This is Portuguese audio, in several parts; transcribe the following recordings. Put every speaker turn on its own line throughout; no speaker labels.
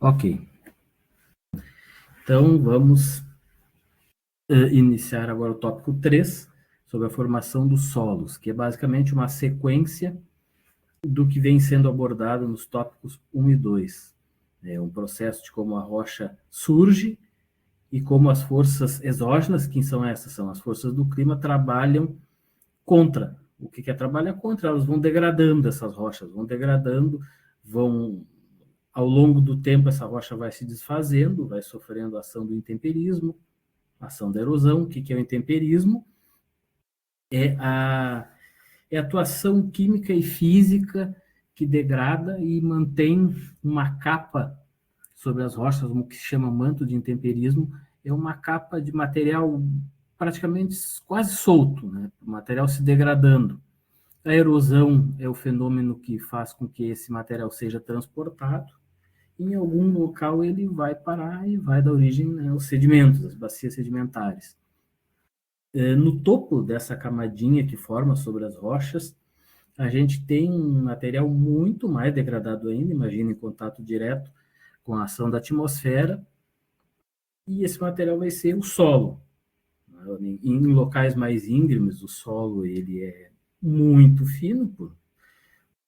Ok. Então, vamos iniciar agora o tópico 3, sobre a formação dos solos, que é basicamente uma sequência do que vem sendo abordado nos tópicos 1 e 2. É um processo de como a rocha surge e como as forças exógenas, que são essas? São as forças do clima, trabalham contra. O que é trabalhar contra? Elas vão degradando essas rochas, ao longo do tempo, essa rocha vai se desfazendo, vai sofrendo a ação do intemperismo, a ação da erosão. O que é o intemperismo? É a atuação química e física que degrada e mantém uma capa sobre as rochas, o que se chama manto de intemperismo, é uma capa de material praticamente quase solto, né? O material se degradando. A erosão é o fenômeno que faz com que esse material seja transportado. Em algum local ele vai parar e vai dar origem, né, aos sedimentos, às bacias sedimentares. No topo dessa camadinha que forma sobre as rochas, a gente tem um material muito mais degradado ainda, imagina em contato direto com a ação da atmosfera, e esse material vai ser o solo. Em locais mais íngremes, o solo ele é muito fino,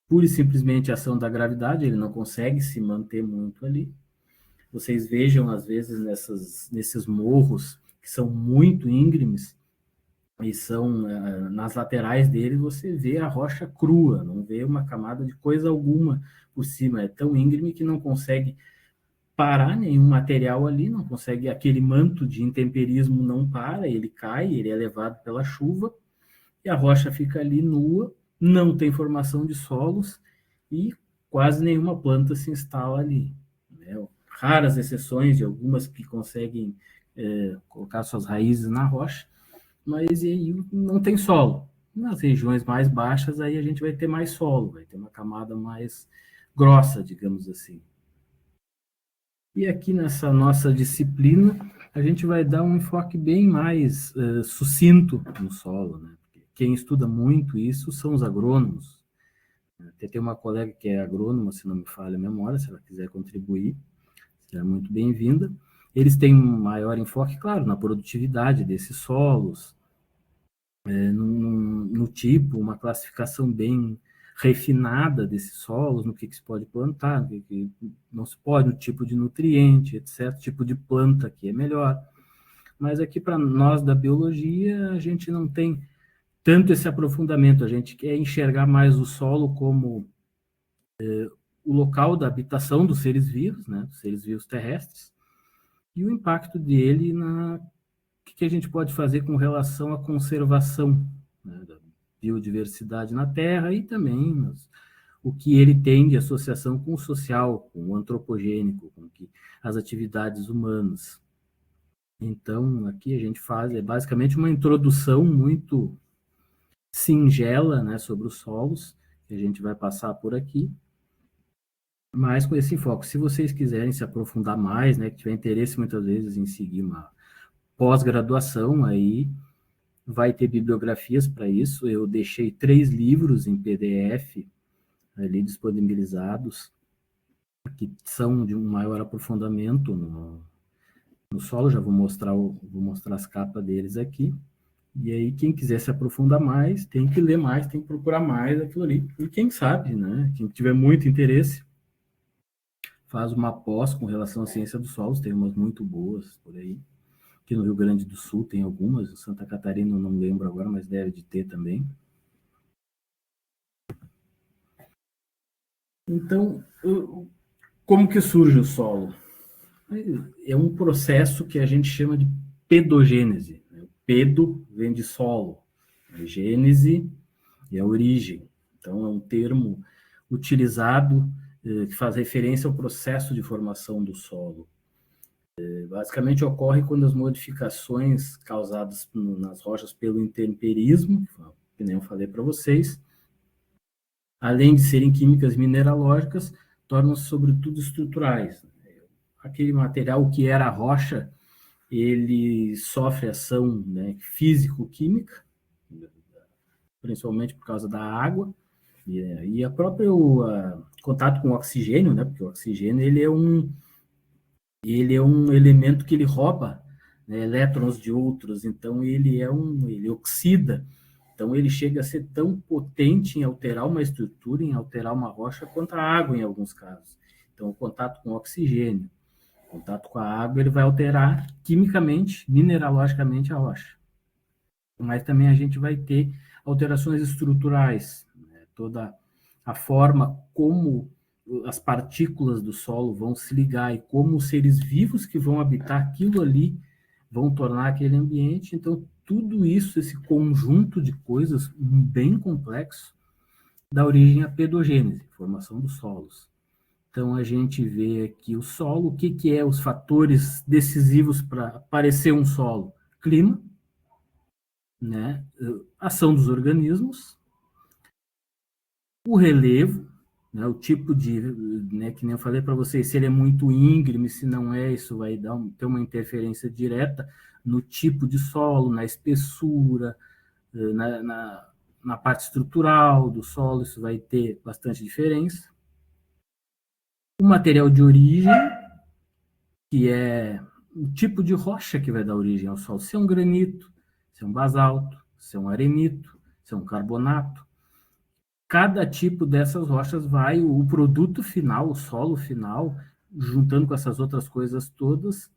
pura e simplesmente a ação da gravidade, ele não consegue se manter muito ali. Vocês vejam, às vezes, nesses morros que são muito íngremes, e são nas laterais dele, você vê a rocha crua, não vê uma camada de coisa alguma por cima. É tão íngreme que não consegue parar nenhum material ali, não consegue, aquele manto de intemperismo não para, ele cai, ele é levado pela chuva, e a rocha fica ali nua, não tem formação de solos, e quase nenhuma planta se instala ali. Né? Raras exceções de algumas que conseguem colocar suas raízes na rocha, mas aí não tem solo. Nas regiões mais baixas, aí a gente vai ter mais solo, vai ter uma camada mais grossa, digamos assim. E aqui nessa nossa disciplina, a gente vai dar um enfoque bem mais sucinto no solo, né? Quem estuda muito isso são os agrônomos. Até tem uma colega que é agrônoma, se não me falha a memória, se ela quiser contribuir, será muito bem-vinda. Eles têm um maior enfoque, claro, na produtividade desses solos, no tipo, uma classificação bem refinada desses solos, no que se pode plantar, no que não se pode, no tipo de nutriente, etc., tipo de planta que é melhor. Mas aqui, para nós da biologia, a gente não tem tanto esse aprofundamento, a gente quer enxergar mais o solo como o local da habitação dos seres vivos, né, dos seres vivos terrestres, e o impacto dele na que a gente pode fazer com relação à conservação, né, da biodiversidade na Terra e também o que ele tem de associação com o social, com o antropogênico, com as atividades humanas. Então, aqui a gente faz basicamente uma introdução muito singela, né, sobre os solos, que a gente vai passar por aqui, mas com esse enfoque. Se vocês quiserem se aprofundar mais, né, que tiver interesse muitas vezes em seguir uma pós-graduação, aí vai ter bibliografias para isso. Eu deixei 3 livros em PDF ali disponibilizados, que são de um maior aprofundamento no solo. Já vou mostrar as capas deles aqui. E aí, quem quiser se aprofundar mais, tem que ler mais, tem que procurar mais aquilo ali. E quem sabe, né? Quem tiver muito interesse, faz uma pós com relação à ciência dos solos, tem umas muito boas por aí. Aqui no Rio Grande do Sul tem algumas, em Santa Catarina não lembro agora, mas deve de ter também. Então, como que surge o solo? É um processo que a gente chama de pedogênese. Pedo vem de solo, a gênese é a origem. Então, é um termo utilizado que faz referência ao processo de formação do solo. Basicamente, ocorre quando as modificações causadas nas rochas pelo intemperismo, que nem eu falei para vocês, além de serem químicas mineralógicas, tornam-se sobretudo estruturais. Aquele material que era a rocha, ele sofre ação, né, físico-química, principalmente por causa da água, e a próprio contato com o oxigênio, né, porque o oxigênio ele é um ele é um elemento que ele rouba, né, elétrons de outros, então ele oxida, então ele chega a ser tão potente em alterar uma estrutura, em alterar uma rocha, quanto a água em alguns casos. Então, o contato com o oxigênio, o contato com a água, ele vai alterar quimicamente, mineralogicamente a rocha. Mas também a gente vai ter alterações estruturais, né? Toda a forma como as partículas do solo vão se ligar e como os seres vivos que vão habitar aquilo ali vão tornar aquele ambiente. Então, tudo isso, esse conjunto de coisas bem complexo, dá origem à pedogênese, formação dos solos. Então, a gente vê aqui o solo, o que é os fatores decisivos para aparecer um solo? Clima, né? Ação dos organismos, o relevo, né? O tipo de, né, que nem eu falei para vocês, se ele é muito íngreme, se não é, isso vai ter uma interferência direta no tipo de solo, na espessura, na parte estrutural do solo, isso vai ter bastante diferença. O material de origem, que é o tipo de rocha que vai dar origem ao solo, se é um granito, se é um basalto, se é um arenito, se é um carbonato. Cada tipo dessas rochas vai, o produto final, o solo final, juntando com essas outras coisas todas,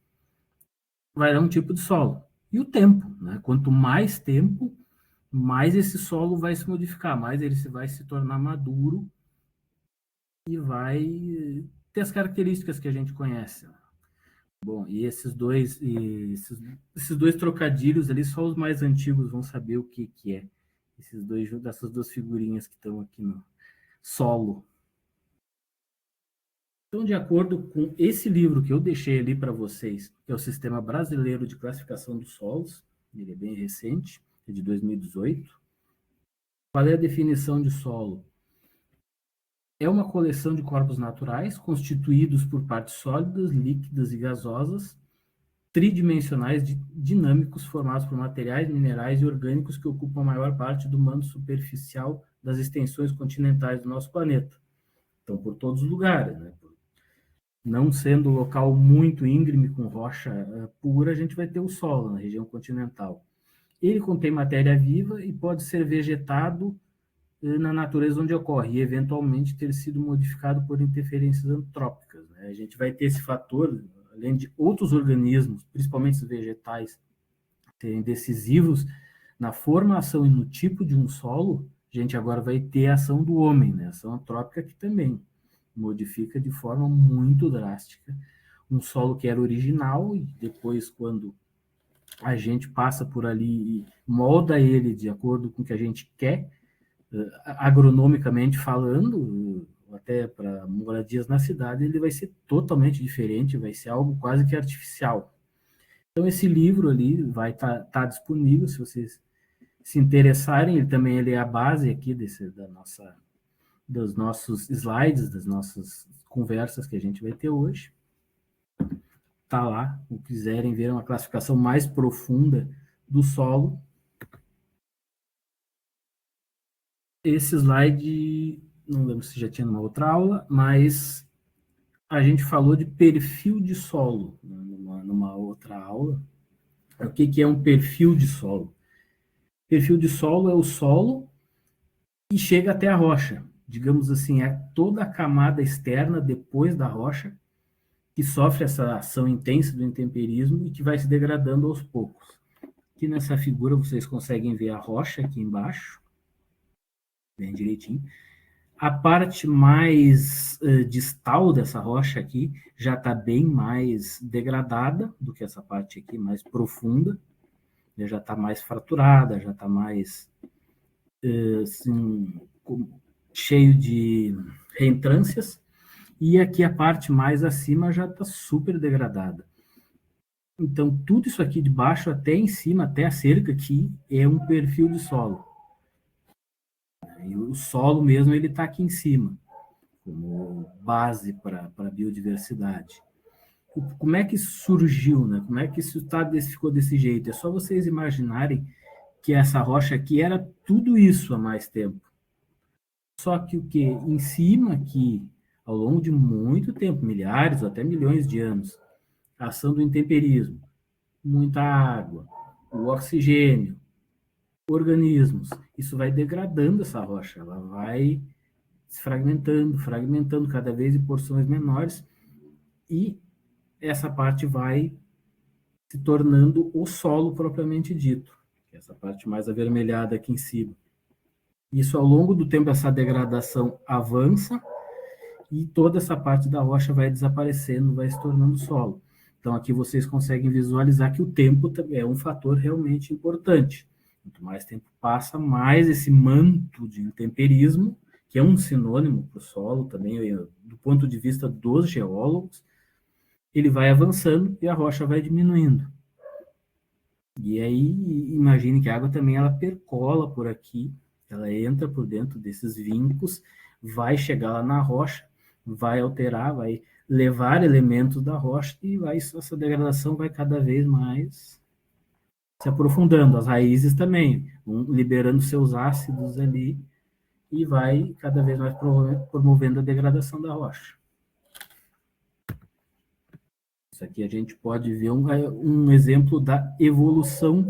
vai dar um tipo de solo. E o tempo, né? Quanto mais tempo, mais esse solo vai se modificar, mais ele vai se tornar maduro e vai ter as características que a gente conhece. Bom, e esses dois trocadilhos ali, só os mais antigos vão saber o que é. Dessas duas figurinhas que estão aqui no solo. Então, de acordo com esse livro que eu deixei ali para vocês, que é o Sistema Brasileiro de Classificação dos Solos, ele é bem recente, é de 2018. Qual é a definição de solo? É uma coleção de corpos naturais constituídos por partes sólidas, líquidas e gasosas, tridimensionais dinâmicos formados por materiais, minerais e orgânicos que ocupam a maior parte do manto superficial das extensões continentais do nosso planeta. Então, por todos os lugares, né? Não sendo um local muito íngreme com rocha pura, a gente vai ter o solo na região continental. Ele contém matéria viva e pode ser vegetado na natureza onde ocorre, e eventualmente ter sido modificado por interferências antrópicas, né? A gente vai ter esse fator, além de outros organismos, principalmente os vegetais, serem decisivos na formação e no tipo de um solo, a gente agora vai ter a ação do homem, né? A ação antrópica que também modifica de forma muito drástica um solo que era original e depois, quando a gente passa por ali e molda ele de acordo com o que a gente quer, agronomicamente falando, até para moradias na cidade, ele vai ser totalmente diferente, vai ser algo quase que artificial. Então, esse livro ali vai tá disponível, se vocês se interessarem, ele é a base aqui dos nossos slides, das nossas conversas que a gente vai ter hoje. Está lá, se quiserem ver uma classificação mais profunda do solo. Esse slide, não lembro se já tinha numa outra aula, mas a gente falou de perfil de solo numa outra aula. O que é um perfil de solo? Perfil de solo é o solo que chega até a rocha. Digamos assim, é toda a camada externa depois da rocha que sofre essa ação intensa do intemperismo e que vai se degradando aos poucos. Aqui nessa figura vocês conseguem ver a rocha aqui embaixo, bem direitinho. A parte mais distal dessa rocha aqui já está bem mais degradada do que essa parte aqui, mais profunda, já está mais fraturada, já está mais assim, cheio de reentrâncias, e aqui a parte mais acima já está super degradada. Então, tudo isso aqui de baixo até em cima, até a cerca aqui, é um perfil de solo. E o solo mesmo, ele está aqui em cima, como base para a biodiversidade. Como é que isso surgiu, né? Como é que isso ficou desse jeito? É só vocês imaginarem que essa rocha aqui era tudo isso há mais tempo. Só que o que? Em cima aqui, ao longo de muito tempo, milhares ou até milhões de anos, A ação do intemperismo, muita água, o oxigênio, organismos, isso vai degradando essa rocha, ela vai se fragmentando cada vez em porções menores, e essa parte vai se tornando o solo propriamente dito, essa parte mais avermelhada aqui em cima. Isso, ao longo do tempo, essa degradação avança e toda essa parte da rocha vai desaparecendo, vai se tornando solo. Então, aqui vocês conseguem visualizar que o tempo é um fator realmente importante. Quanto mais tempo passa, mais esse manto de intemperismo, que é um sinônimo para o solo também, do ponto de vista dos geólogos, ele vai avançando e a rocha vai diminuindo. E aí, imagine que a água também ela percola por aqui, ela entra por dentro desses vincos, vai chegar lá na rocha, vai alterar, vai levar elementos da rocha e essa degradação vai cada vez mais se aprofundando. As raízes também vão liberando seus ácidos ali e vai cada vez mais promovendo a degradação da rocha. Isso aqui a gente pode ver um exemplo da evolução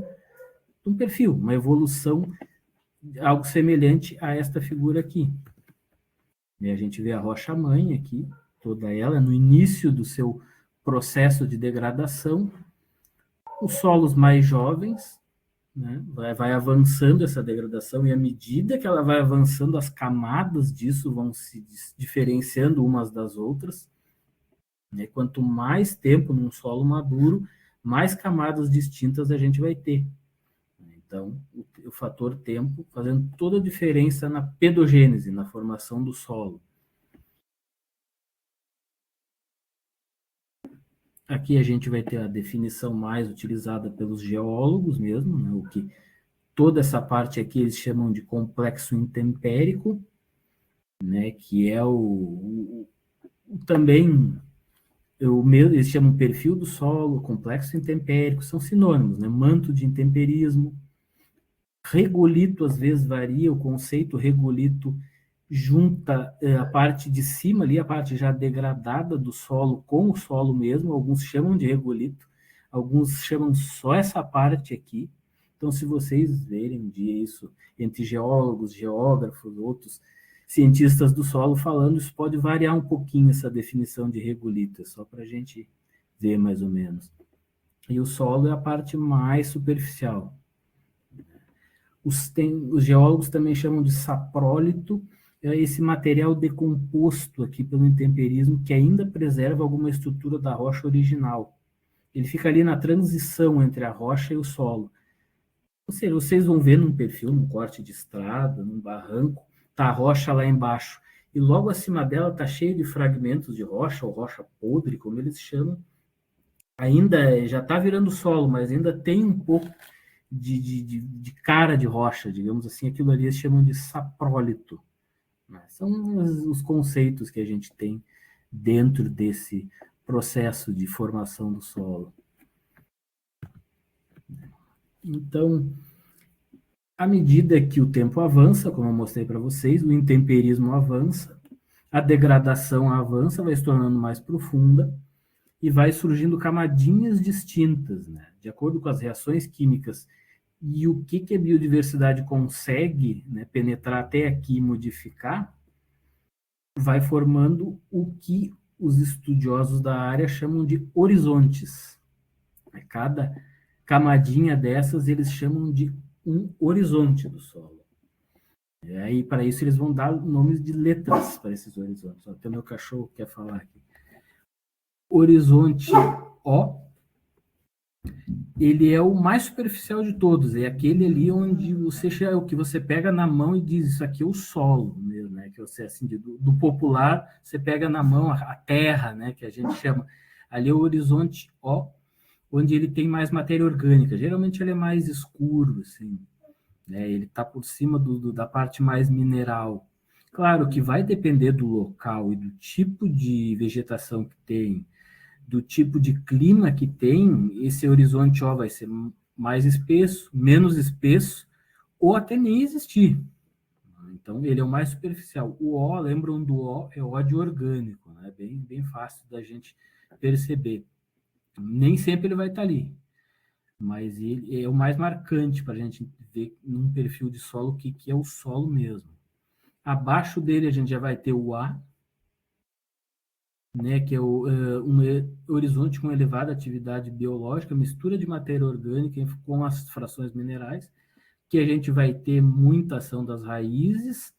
de um perfil, uma evolução, algo semelhante a esta figura aqui. E a gente vê a rocha-mãe aqui, toda ela no início do seu processo de degradação, os solos mais jovens, né, vai avançando essa degradação, e à medida que ela vai avançando, as camadas disso vão se diferenciando umas das outras. Né? Quanto mais tempo num solo maduro, mais camadas distintas a gente vai ter. Então, o fator tempo fazendo toda a diferença na pedogênese, na formação do solo. Aqui a gente vai ter a definição mais utilizada pelos geólogos mesmo, né? O que toda essa parte aqui eles chamam de complexo intempérico, né? Que é também eles chamam perfil do solo, complexo intempérico, são sinônimos, né? Manto de intemperismo. Regolito, às vezes, varia, o conceito regolito junta a parte de cima ali, a parte já degradada do solo com o solo mesmo, alguns chamam de regolito, alguns chamam só essa parte aqui. Então, se vocês verem um dia isso entre geólogos, geógrafos, outros cientistas do solo falando, isso pode variar um pouquinho essa definição de regolito, é só para a gente ver mais ou menos. E o solo é a parte mais superficial. Os geólogos também chamam de saprólito, é esse material decomposto aqui pelo intemperismo que ainda preserva alguma estrutura da rocha original. Ele fica ali na transição entre a rocha e o solo. Ou seja, vocês vão ver num perfil, num corte de estrada, num barranco, tá a rocha lá embaixo, e logo acima dela tá cheio de fragmentos de rocha, ou rocha podre, como eles chamam. Ainda já está virando solo, mas ainda tem um pouco de cara de rocha, digamos assim, aquilo ali eles chamam de saprólito. Né? São os conceitos que a gente tem dentro desse processo de formação do solo. Então, à medida que o tempo avança, como eu mostrei para vocês, o intemperismo avança, a degradação avança, vai se tornando mais profunda e vai surgindo camadinhas distintas, né? De acordo com as reações químicas e o que a biodiversidade consegue, né, penetrar até aqui e modificar, vai formando o que os estudiosos da área chamam de horizontes. Cada camadinha dessas eles chamam de um horizonte do solo. E aí, para isso, eles vão dar nomes de letras para esses horizontes. Até meu cachorro quer falar aqui. Horizonte O, ele é o mais superficial de todos, é aquele ali onde o que você pega na mão e diz, isso aqui é o solo mesmo, né? Que você, assim, do popular, você pega na mão a terra, né? Que a gente chama. Ali é o horizonte O, onde ele tem mais matéria orgânica. Geralmente ele é mais escuro, assim, né? Ele está por cima da parte mais mineral. Claro que vai depender do local e do tipo de vegetação que tem, do tipo de clima que tem, esse horizonte O vai ser mais espesso, menos espesso, ou até nem existir. Então, ele é o mais superficial. O O, lembram do O, é ódio orgânico, né? Bem fácil da gente perceber. Nem sempre ele vai estar ali, mas ele é o mais marcante para a gente ver num perfil de solo o que é o solo mesmo. Abaixo dele a gente já vai ter o A, né, que é um horizonte com elevada atividade biológica, mistura de matéria orgânica com as frações minerais, que a gente vai ter muita ação das raízes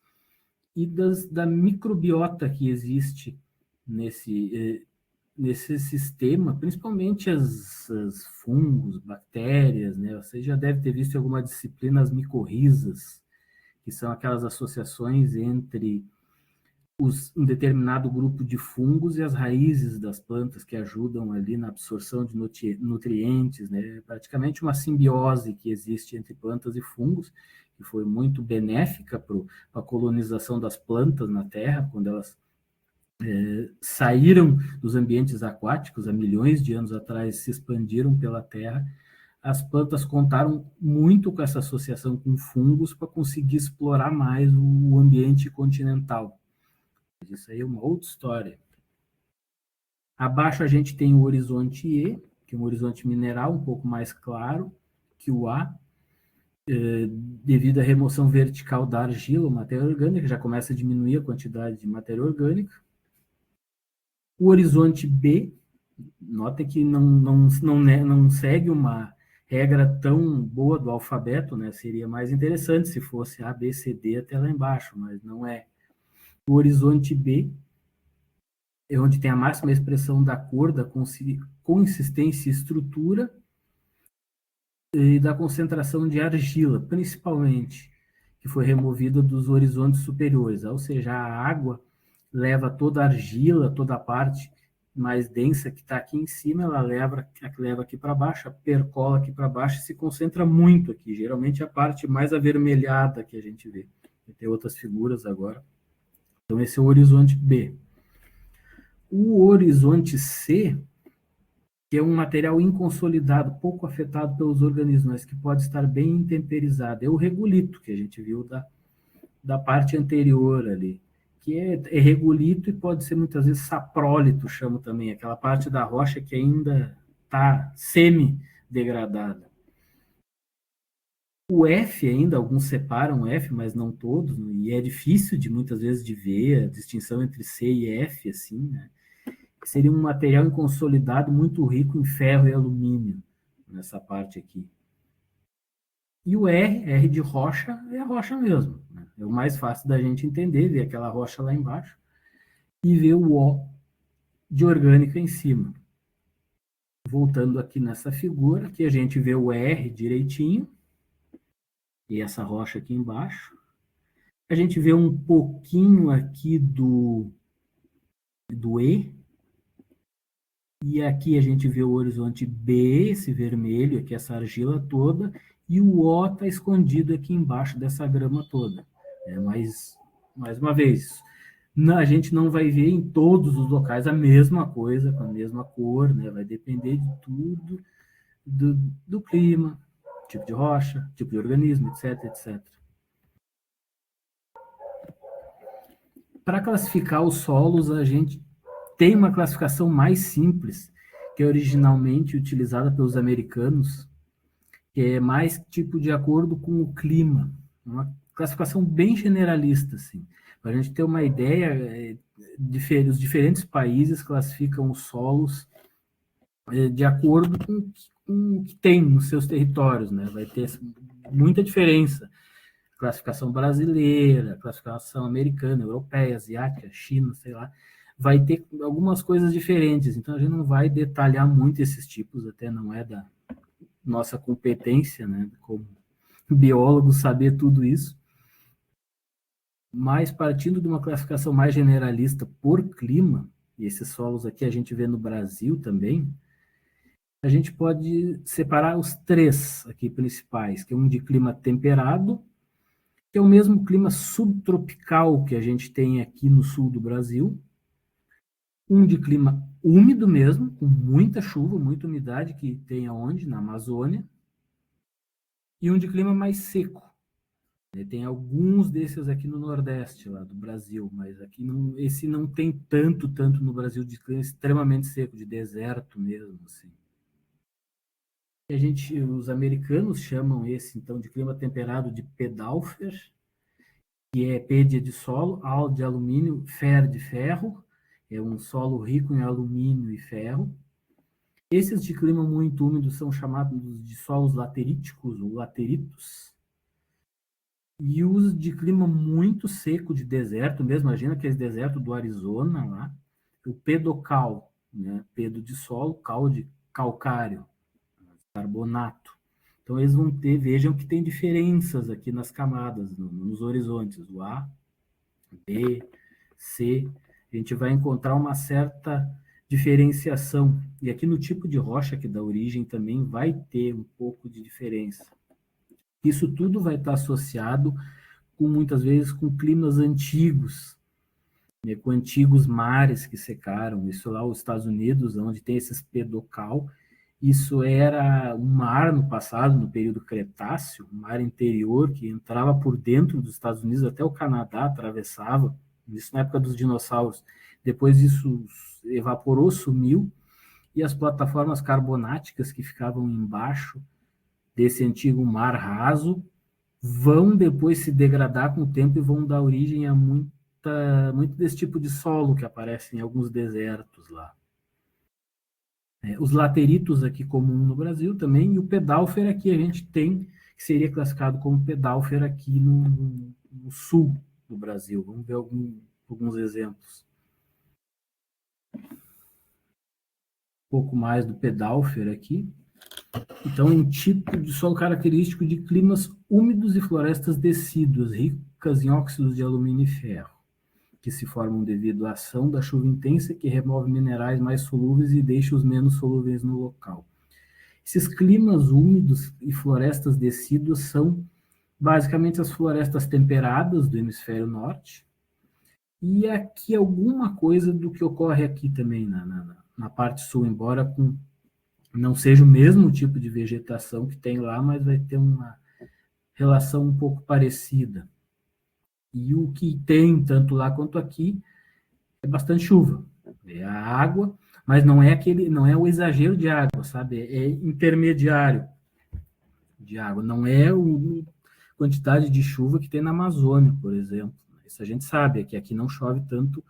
e da microbiota que existe nesse sistema, principalmente as fungos, bactérias, né? Você já deve ter visto em alguma disciplina as micorrizas, que são aquelas associações entre um determinado grupo de fungos e as raízes das plantas que ajudam ali na absorção de nutrientes, né? Praticamente uma simbiose que existe entre plantas e fungos, que foi muito benéfica para a colonização das plantas na Terra, quando elas saíram dos ambientes aquáticos há milhões de anos atrás, se expandiram pela Terra. As plantas contaram muito com essa associação com fungos para conseguir explorar mais o ambiente continental. Isso aí é uma outra história. Abaixo a gente tem o horizonte E, que é um horizonte mineral um pouco mais claro que o A, devido à remoção vertical da argila, matéria orgânica, já começa a diminuir a quantidade de matéria orgânica. O horizonte B, nota que não segue uma regra tão boa do alfabeto, né? Seria mais interessante se fosse A, B, C, D até lá embaixo, mas não é. O horizonte B é onde tem a máxima expressão da cor, da consistência e estrutura e da concentração de argila, principalmente, que foi removida dos horizontes superiores, ou seja, a água leva toda a argila, toda a parte mais densa que está aqui em cima, ela leva aqui para baixo, percola aqui para baixo e se concentra muito aqui, geralmente a parte mais avermelhada que a gente vê. Tem outras figuras agora. Então esse é o horizonte B. O horizonte C, que é um material inconsolidado, pouco afetado pelos organismos, mas que pode estar bem intemperizado, é o regolito, que a gente viu da parte anterior ali, que é regolito e pode ser muitas vezes saprólito, chamo também, aquela parte da rocha que ainda está semi-degradada. O F ainda, alguns separam o F, mas não todos, né? E é difícil muitas vezes de ver a distinção entre C e F, assim, né? Seria um material inconsolidado muito rico em ferro e alumínio, nessa parte aqui. E o R de rocha, é a rocha mesmo, né? É o mais fácil da gente entender, ver aquela rocha lá embaixo, e ver o O de orgânica em cima. Voltando aqui nessa figura, aqui a gente vê o R direitinho, e essa rocha aqui embaixo. A gente vê um pouquinho aqui do E, e aqui a gente vê o horizonte B, esse vermelho, aqui essa argila toda, e o O está escondido aqui embaixo dessa grama toda. Mais uma vez, a gente não vai ver em todos os locais a mesma coisa, com a mesma cor, né? Vai depender de tudo, do clima, tipo de rocha, tipo de organismo, etc, etc. Para classificar os solos, a gente tem uma classificação mais simples, que é originalmente utilizada pelos americanos, que é mais tipo de acordo com o clima. Uma classificação bem generalista, assim. Para a gente ter uma ideia, os diferentes países classificam os solos de acordo com o que tem nos seus territórios, né? Vai ter muita diferença. Classificação brasileira, classificação americana, europeia, asiática, China, sei lá, vai ter algumas coisas diferentes. Então a gente não vai detalhar muito esses tipos, até não é da nossa competência, né, como biólogo, saber tudo isso. Mas partindo de uma classificação mais generalista por clima, e esses solos aqui a gente vê no Brasil também, a gente pode separar os três aqui principais, que é um de clima temperado, que é o mesmo clima subtropical que a gente tem aqui no sul do Brasil, um de clima úmido mesmo, com muita chuva, muita umidade, que tem aonde? Na Amazônia, e um de clima mais seco. Tem alguns desses aqui no Nordeste, lá do Brasil, mas aqui esse não tem tanto no Brasil, de clima extremamente seco, de deserto mesmo, assim. Os americanos chamam esse, então, de clima temperado de Pedalfer, que é P de solo, Al de alumínio, Fer de ferro, é um solo rico em alumínio e ferro. Esses de clima muito úmido são chamados de solos lateríticos, ou lateritos. E os de clima muito seco, de deserto mesmo, imagina aquele deserto do Arizona lá, o pedocal, né? Pedo de solo, cal de calcário, carbonato. Então, eles vão ter, vejam que tem diferenças aqui nas camadas, nos horizontes, o A, B, C. A gente vai encontrar uma certa diferenciação. E aqui no tipo de rocha que dá origem também vai ter um pouco de diferença. Isso tudo vai estar associado com, muitas vezes, com climas antigos, né, com antigos mares que secaram. Isso lá, os Estados Unidos, onde tem esses pedocal, isso era um mar no passado, no período Cretáceo, um mar interior que entrava por dentro dos Estados Unidos, até o Canadá atravessava, isso na época dos dinossauros. Depois isso evaporou, sumiu, e as plataformas carbonáticas que ficavam embaixo desse antigo mar raso vão depois se degradar com o tempo e vão dar origem a muito desse tipo de solo que aparece em alguns desertos lá. Os lateritos aqui comum no Brasil também, e o pedalfer aqui a gente tem, que seria classificado como pedalfer aqui no sul do Brasil. Vamos ver alguns exemplos. Um pouco mais do pedalfer aqui. Então, um tipo de solo característico de climas úmidos e florestas decíduas, ricas em óxidos de alumínio e ferro, que se formam devido à ação da chuva intensa que remove minerais mais solúveis e deixa os menos solúveis no local. Esses climas úmidos e florestas decíduas são basicamente as florestas temperadas do hemisfério norte, e aqui alguma coisa do que ocorre aqui também na parte sul, embora não seja o mesmo tipo de vegetação que tem lá, mas vai ter uma relação um pouco parecida. E o que tem, tanto lá quanto aqui, é bastante chuva. É a água, mas não é o exagero de água, sabe? É intermediário de água. Não é a quantidade de chuva que tem na Amazônia, por exemplo. Isso a gente sabe, que aqui não chove tanto.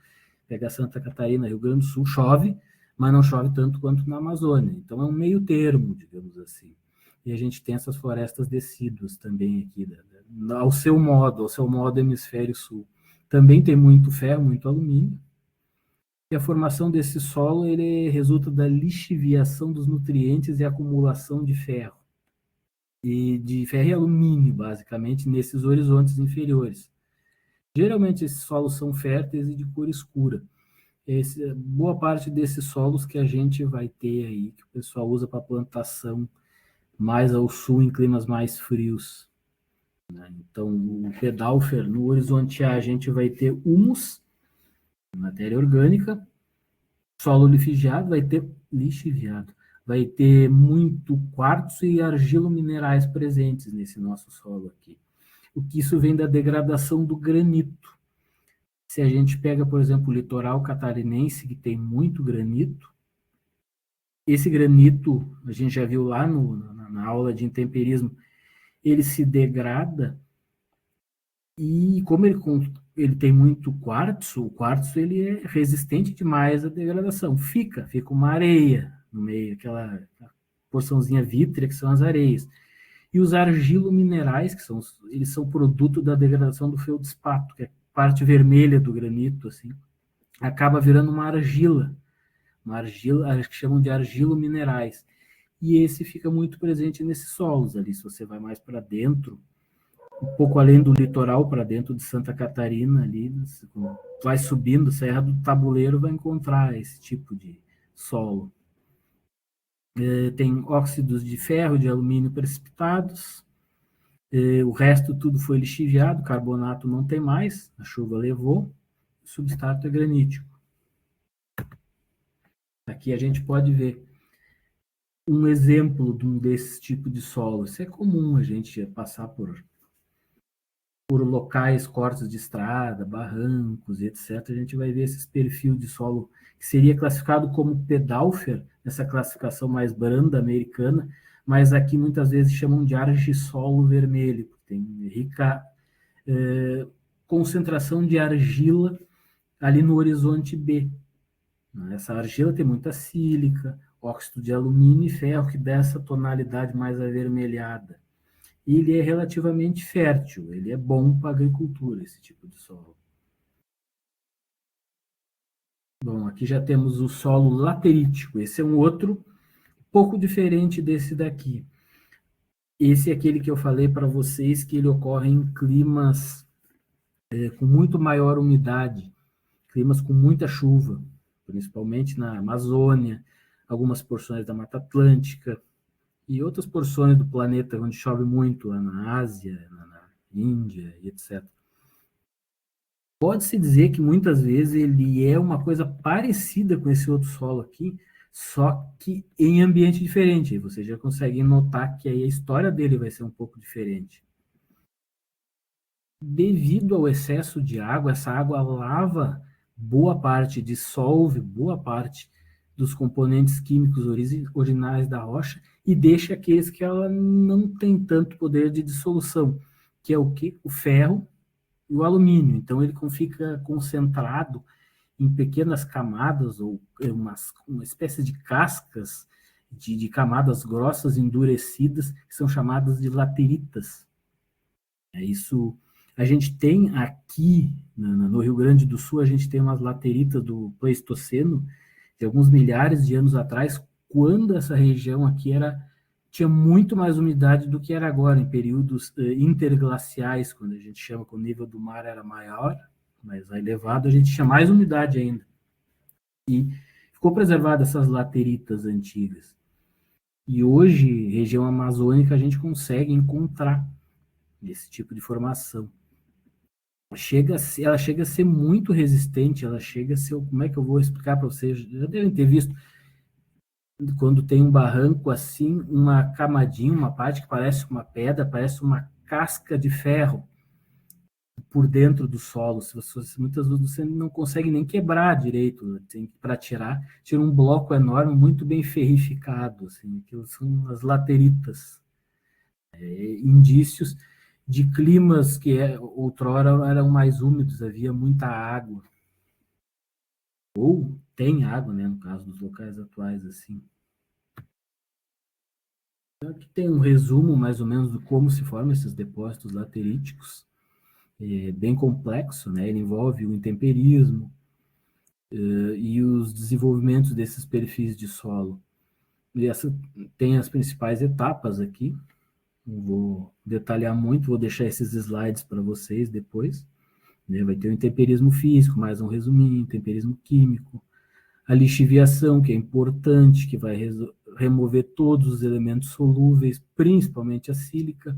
Pega Santa Catarina, Rio Grande do Sul, chove, mas não chove tanto quanto na Amazônia. Então é um meio termo, digamos assim. E a gente tem essas florestas decíduas também aqui, ao seu modo hemisfério sul. Também tem muito ferro, muito alumínio. E a formação desse solo ele resulta da lixiviação dos nutrientes e acumulação de ferro. De ferro e alumínio, basicamente, nesses horizontes inferiores. Geralmente esses solos são férteis e de cor escura. Boa parte desses solos que a gente vai ter aí, que o pessoal usa para plantação mais ao sul, em climas mais frios. Né? Então, o pedalfer, no horizonte A, a gente vai ter humus, matéria orgânica, solo lixiviado, vai ter muito quartzo e argilo-minerais presentes nesse nosso solo aqui. O que isso vem da degradação do granito. Se a gente pega, por exemplo, o litoral catarinense, que tem muito granito, esse granito, a gente já viu lá na aula de intemperismo, ele se degrada e como ele tem muito quartzo, o quartzo ele é resistente demais à degradação. Fica uma areia no meio, aquela porçãozinha vítrea que são as areias. E os argilo-minerais, eles são produto da degradação do feldspato, que é a parte vermelha do granito, assim, acaba virando uma argila que chamam de argilo-minerais. E esse fica muito presente nesses solos ali, se você vai mais para dentro, um pouco além do litoral, para dentro de Santa Catarina, ali, vai subindo, Serra do Tabuleiro, vai encontrar esse tipo de solo. Tem óxidos de ferro, de alumínio precipitados, o resto tudo foi lixiviado, carbonato não tem mais, a chuva levou, o substrato é granítico. Aqui a gente pode ver um exemplo desse tipo de solo. Isso é comum a gente passar por locais, cortes de estrada, barrancos, etc. A gente vai ver esses perfis de solo que seria classificado como pedalfer, essa classificação mais branda americana, mas aqui muitas vezes chamam de argissolo vermelho, porque tem rica concentração de argila ali no horizonte B. Essa argila tem muita sílica, óxido de alumínio e ferro, que dá essa tonalidade mais avermelhada. E ele é relativamente fértil, ele é bom para a agricultura, esse tipo de solo. Bom, aqui já temos o solo laterítico, esse é um outro pouco diferente desse daqui. Esse é aquele que eu falei para vocês que ele ocorre em climas com muito maior umidade, climas com muita chuva, principalmente na Amazônia, algumas porções da Mata Atlântica e outras porções do planeta onde chove muito, lá na Ásia, na Índia e etc. Pode-se dizer que muitas vezes ele é uma coisa parecida com esse outro solo aqui, só que em ambiente diferente. Você já consegue notar que aí a história dele vai ser um pouco diferente. Devido ao excesso de água, essa água lava boa parte, dissolve boa parte dos componentes químicos originais da rocha e deixa aqueles que ela não tem tanto poder de dissolução, que é o quê? O ferro e o alumínio. Então ele fica concentrado em pequenas camadas ou uma espécie de cascas de camadas grossas endurecidas que são chamadas de lateritas. Isso a gente tem aqui no Rio Grande do Sul, a gente tem umas lateritas do Pleistoceno de alguns milhares de anos atrás, quando essa região aqui tinha muito mais umidade do que era agora, em períodos interglaciais, quando a gente chama que o nível do mar era maior, mais elevado, a gente tinha mais umidade ainda. E ficou preservada essas lateritas antigas. E hoje, região amazônica, a gente consegue encontrar esse tipo de formação. Ela chega a ser muito resistente, ela chega a ser, como é que eu vou explicar para vocês? Já devem ter visto, quando tem um barranco assim, uma camadinha, uma parte que parece uma pedra, parece uma casca de ferro por dentro do solo. Muitas vezes você não consegue nem quebrar direito, para tirar. Tira um bloco enorme, muito bem ferrificado, assim, que são as lateritas. Indícios de climas que outrora eram mais úmidos, havia muita água. Ou tem água, né, no caso dos locais atuais, assim. Aqui tem um resumo, mais ou menos, de como se formam esses depósitos lateríticos. É bem complexo, né? Ele envolve o intemperismo e os desenvolvimentos desses perfis de solo. E tem as principais etapas aqui. Não vou detalhar muito, vou deixar esses slides para vocês depois. Né? Vai ter o intemperismo físico, mais um resuminho, intemperismo químico, a lixiviação, que é importante, que vai remover todos os elementos solúveis, principalmente a sílica.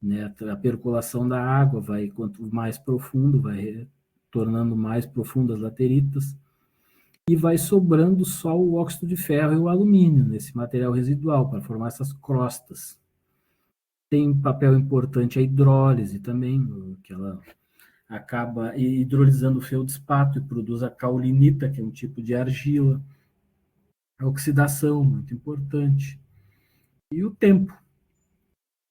Né? A percolação da água vai, quanto mais profundo, vai tornando mais profundas as lateritas, e vai sobrando só o óxido de ferro e o alumínio nesse material residual, para formar essas crostas. Tem papel importante a hidrólise também, que ela acaba hidrolisando o feldspato e produz a caulinita, que é um tipo de argila. A oxidação, muito importante. E o tempo.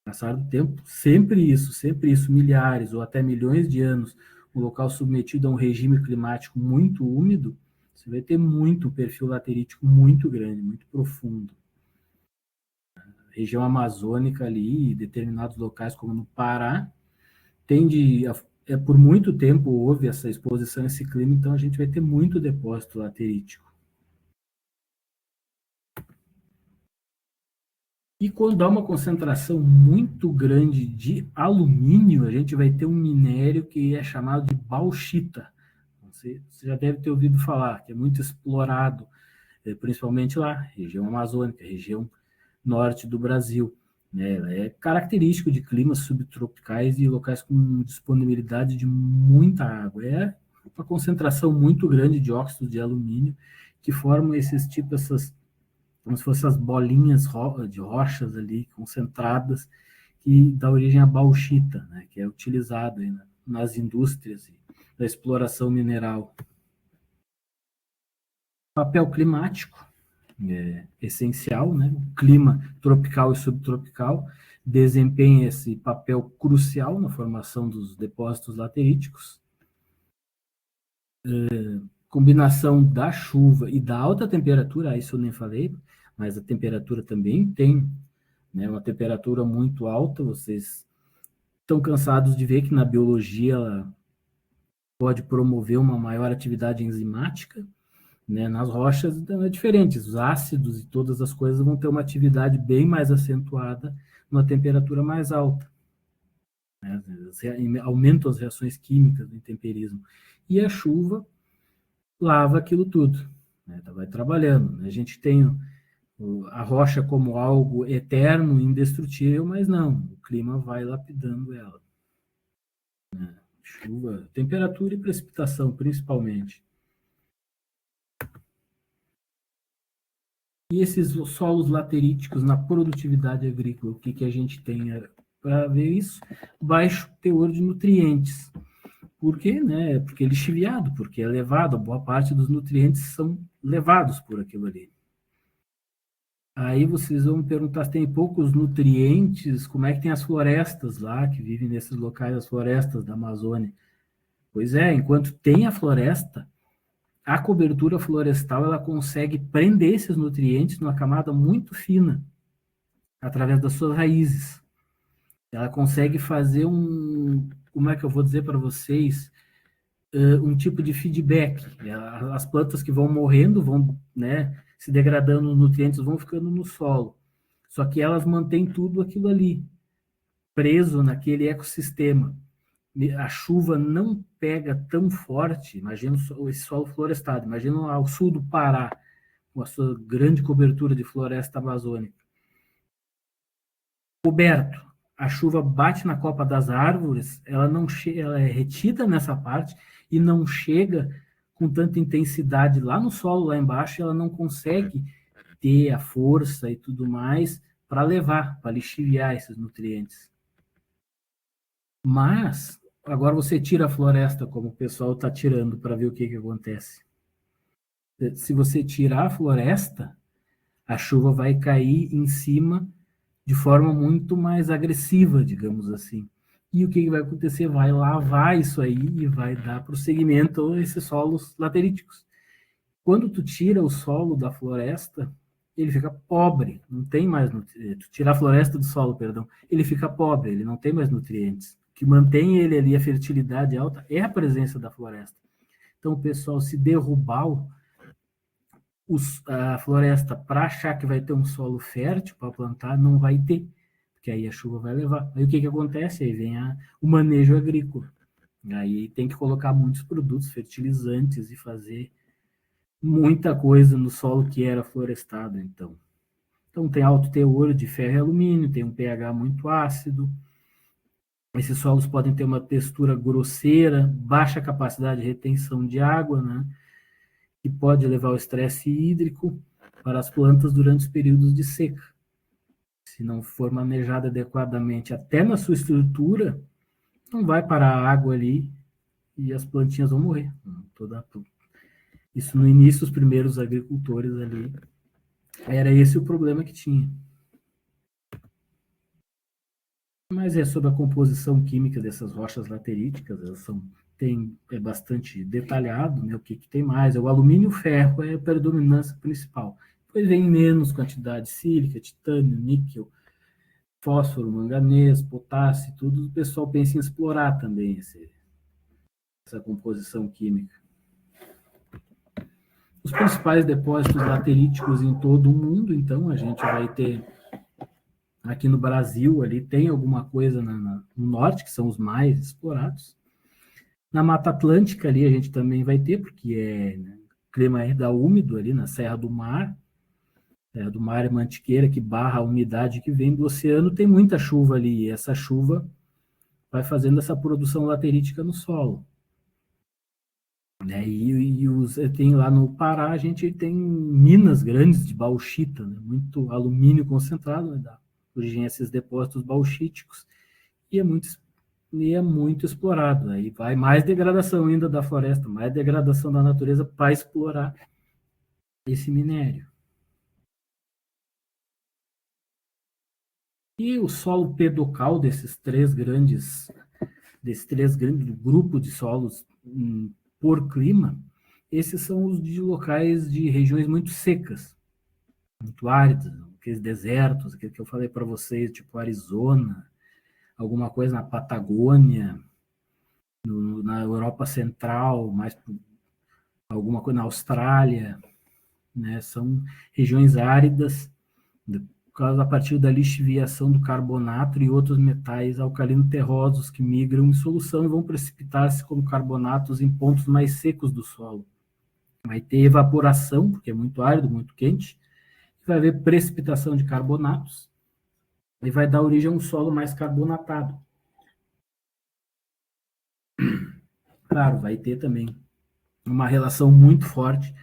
Passar do tempo, sempre isso, milhares ou até milhões de anos, um local submetido a um regime climático muito úmido, você vai ter muito perfil laterítico muito grande, muito profundo. A região amazônica ali, determinados locais como no Pará, por muito tempo houve essa exposição a esse clima, então a gente vai ter muito depósito laterítico. E quando há uma concentração muito grande de alumínio, a gente vai ter um minério que é chamado de bauxita. Você já deve ter ouvido falar, que é muito explorado, principalmente lá, região amazônica, região norte do Brasil. É característico de climas subtropicais e locais com disponibilidade de muita água. É uma concentração muito grande de óxido de alumínio que formam esses tipos, como se fossem as bolinhas de rochas ali concentradas que dá origem à bauxita, né, que é utilizado aí nas indústrias da exploração mineral. Papel climático. essencial, né? O clima tropical e subtropical desempenha esse papel crucial na formação dos depósitos lateríticos. Combinação da chuva e da alta temperatura, isso eu nem falei, mas a temperatura também tem, né, uma temperatura muito alta. Vocês estão cansados de ver que na biologia ela pode promover uma maior atividade enzimática, né? Nas rochas então, é diferente, os ácidos e todas as coisas vão ter uma atividade bem mais acentuada numa temperatura mais alta, né? Aumentam as reações químicas do intemperismo. E a chuva lava aquilo tudo, né? Vai trabalhando, né? A gente tem a rocha como algo eterno, indestrutível, mas não, o clima vai lapidando ela, né? Chuva, temperatura e precipitação, principalmente. E esses solos lateríticos na produtividade agrícola, o que a gente tem para ver isso? Baixo teor de nutrientes. Por quê? Né? Porque é lixiviado, porque é levado, a boa parte dos nutrientes são levados por aquilo ali. Aí vocês vão me perguntar se tem poucos nutrientes, como é que tem as florestas lá, que vivem nesses locais, as florestas da Amazônia. Pois é, enquanto tem a floresta, a cobertura florestal ela consegue prender esses nutrientes numa camada muito fina, através das suas raízes. Ela consegue fazer como é que eu vou dizer para vocês, um tipo de feedback. As plantas que vão morrendo, vão, né, se degradando, os nutrientes vão ficando no solo. Só que elas mantêm tudo aquilo ali, preso naquele ecossistema. A chuva não pega tão forte, imagina esse solo florestado, imagina ao sul do Pará, com a sua grande cobertura de floresta amazônica. Coberto, a chuva bate na copa das árvores, ela não ela é retida nessa parte e não chega com tanta intensidade lá no solo, lá embaixo, ela não consegue ter a força e tudo mais para levar, para lixiviar esses nutrientes. Mas, agora você tira a floresta, como o pessoal está tirando, para ver o que acontece. Se você tirar a floresta, a chuva vai cair em cima de forma muito mais agressiva, digamos assim. E o que vai acontecer? Vai lavar isso aí e vai dar prosseguimento a esses solos lateríticos. Quando tu tira o solo da floresta, ele fica pobre, não tem mais nutrientes. Tirar a floresta do solo, perdão, ele fica pobre, ele não tem mais nutrientes. O que mantém ele ali, a fertilidade alta, é a presença da floresta. Então, o pessoal, se derrubar a floresta para achar que vai ter um solo fértil para plantar, não vai ter, porque aí a chuva vai levar. Aí o que acontece? Aí vem o manejo agrícola. Aí tem que colocar muitos produtos fertilizantes e fazer muita coisa no solo que era florestado, então. Então tem alto teor de ferro e alumínio, tem um pH muito ácido. Esses solos podem ter uma textura grosseira, baixa capacidade de retenção de água, né? Que pode levar ao estresse hídrico para as plantas durante os períodos de seca. Se não for manejada adequadamente, até na sua estrutura, não vai parar a água ali e as plantinhas vão morrer. Isso no início, os primeiros agricultores ali, era esse o problema que tinha. Mas é sobre a composição química dessas rochas lateríticas, elas é bastante detalhado, né, o que tem mais. O alumínio e o ferro é a predominância principal. Depois vem menos quantidade sílica, titânio, níquel, fósforo, manganês, potássio, tudo. O pessoal pensa em explorar também essa composição química. Os principais depósitos lateríticos em todo o mundo, então, a gente vai ter aqui no Brasil, ali tem alguma coisa no norte, que são os mais explorados. Na Mata Atlântica ali a gente também vai ter, porque o clima é úmido ali na Serra do Mar. Serra do Mar é mantiqueira que barra a umidade que vem do oceano, tem muita chuva ali, e essa chuva vai fazendo essa produção laterítica no solo. Né? Tem lá no Pará, a gente tem minas grandes de bauxita, né? Muito alumínio concentrado, né? Dá origem a esses depósitos bauxíticos, e é muito explorado. Aí vai mais degradação ainda da floresta, mais degradação da natureza para explorar esse minério. E o solo pedocal desses três grandes grupos de solos por clima, esses são os de locais de regiões muito secas, muito áridas, aqueles desertos, aquele que eu falei para vocês, tipo Arizona, alguma coisa na Patagônia, na Europa Central, mais alguma coisa na Austrália, né? São regiões áridas, por causa da partir da lixiviação do carbonato e outros metais alcalino-terrosos que migram em solução e vão precipitar-se como carbonatos em pontos mais secos do solo. Vai ter evaporação, porque é muito árido, muito quente, vai haver precipitação de carbonatos e vai dar origem a um solo mais carbonatado. Claro, vai ter também uma relação muito forte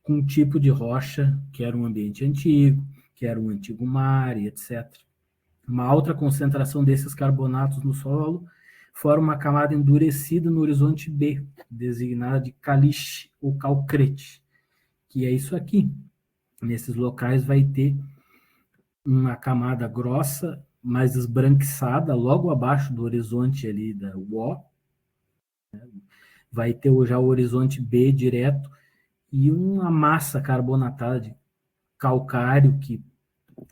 com o tipo de rocha, que era um ambiente antigo, que era um antigo mar e etc. Uma alta concentração desses carbonatos no solo forma uma camada endurecida no horizonte B, designada de caliche ou calcrete, que é isso aqui. Nesses locais vai ter uma camada grossa, mais esbranquiçada, logo abaixo do horizonte ali da O, vai ter já o horizonte B direto e uma massa carbonatada de calcário que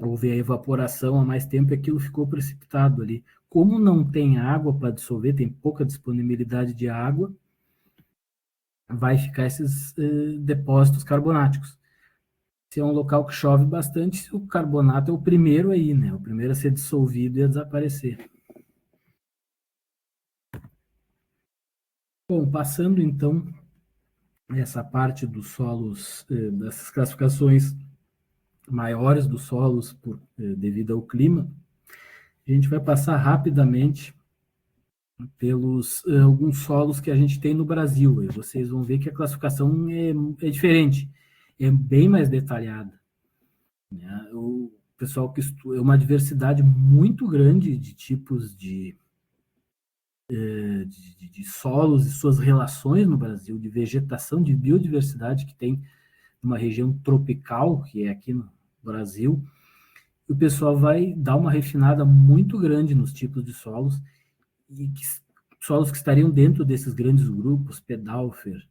houve a evaporação há mais tempo e aquilo ficou precipitado ali. Como não tem água para dissolver, tem pouca disponibilidade de água, vai ficar esses depósitos carbonáticos. Se é um local que chove bastante, o carbonato é o primeiro aí, né? O primeiro a ser dissolvido e a desaparecer. Bom, passando então essa parte dos solos, dessas classificações maiores dos solos devido ao clima, a gente vai passar rapidamente pelos alguns solos que a gente tem no Brasil. E vocês vão ver que a classificação é diferente, é bem mais detalhada. Né? O pessoal que estuda, é uma diversidade muito grande de tipos de solos e suas relações no Brasil, de vegetação, de biodiversidade que tem numa região tropical, que é aqui no Brasil. E o pessoal vai dar uma refinada muito grande nos tipos de solos, e solos que estariam dentro desses grandes grupos, Pedalfer,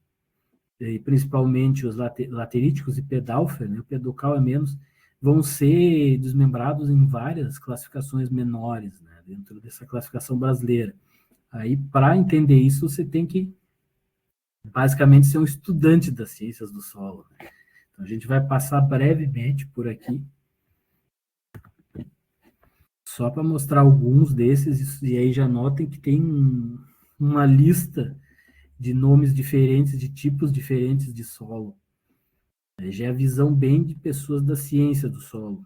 e principalmente os lateríticos e Pedalfer, né, o pedocal é menos, vão ser desmembrados em várias classificações menores, né, dentro dessa classificação brasileira. Aí, para entender isso, você tem que, basicamente, ser um estudante das ciências do solo. Então, a gente vai passar brevemente por aqui, só para mostrar alguns desses, e aí já notem que tem uma lista de nomes diferentes, de tipos diferentes de solo. Já é a visão bem de pessoas da ciência do solo,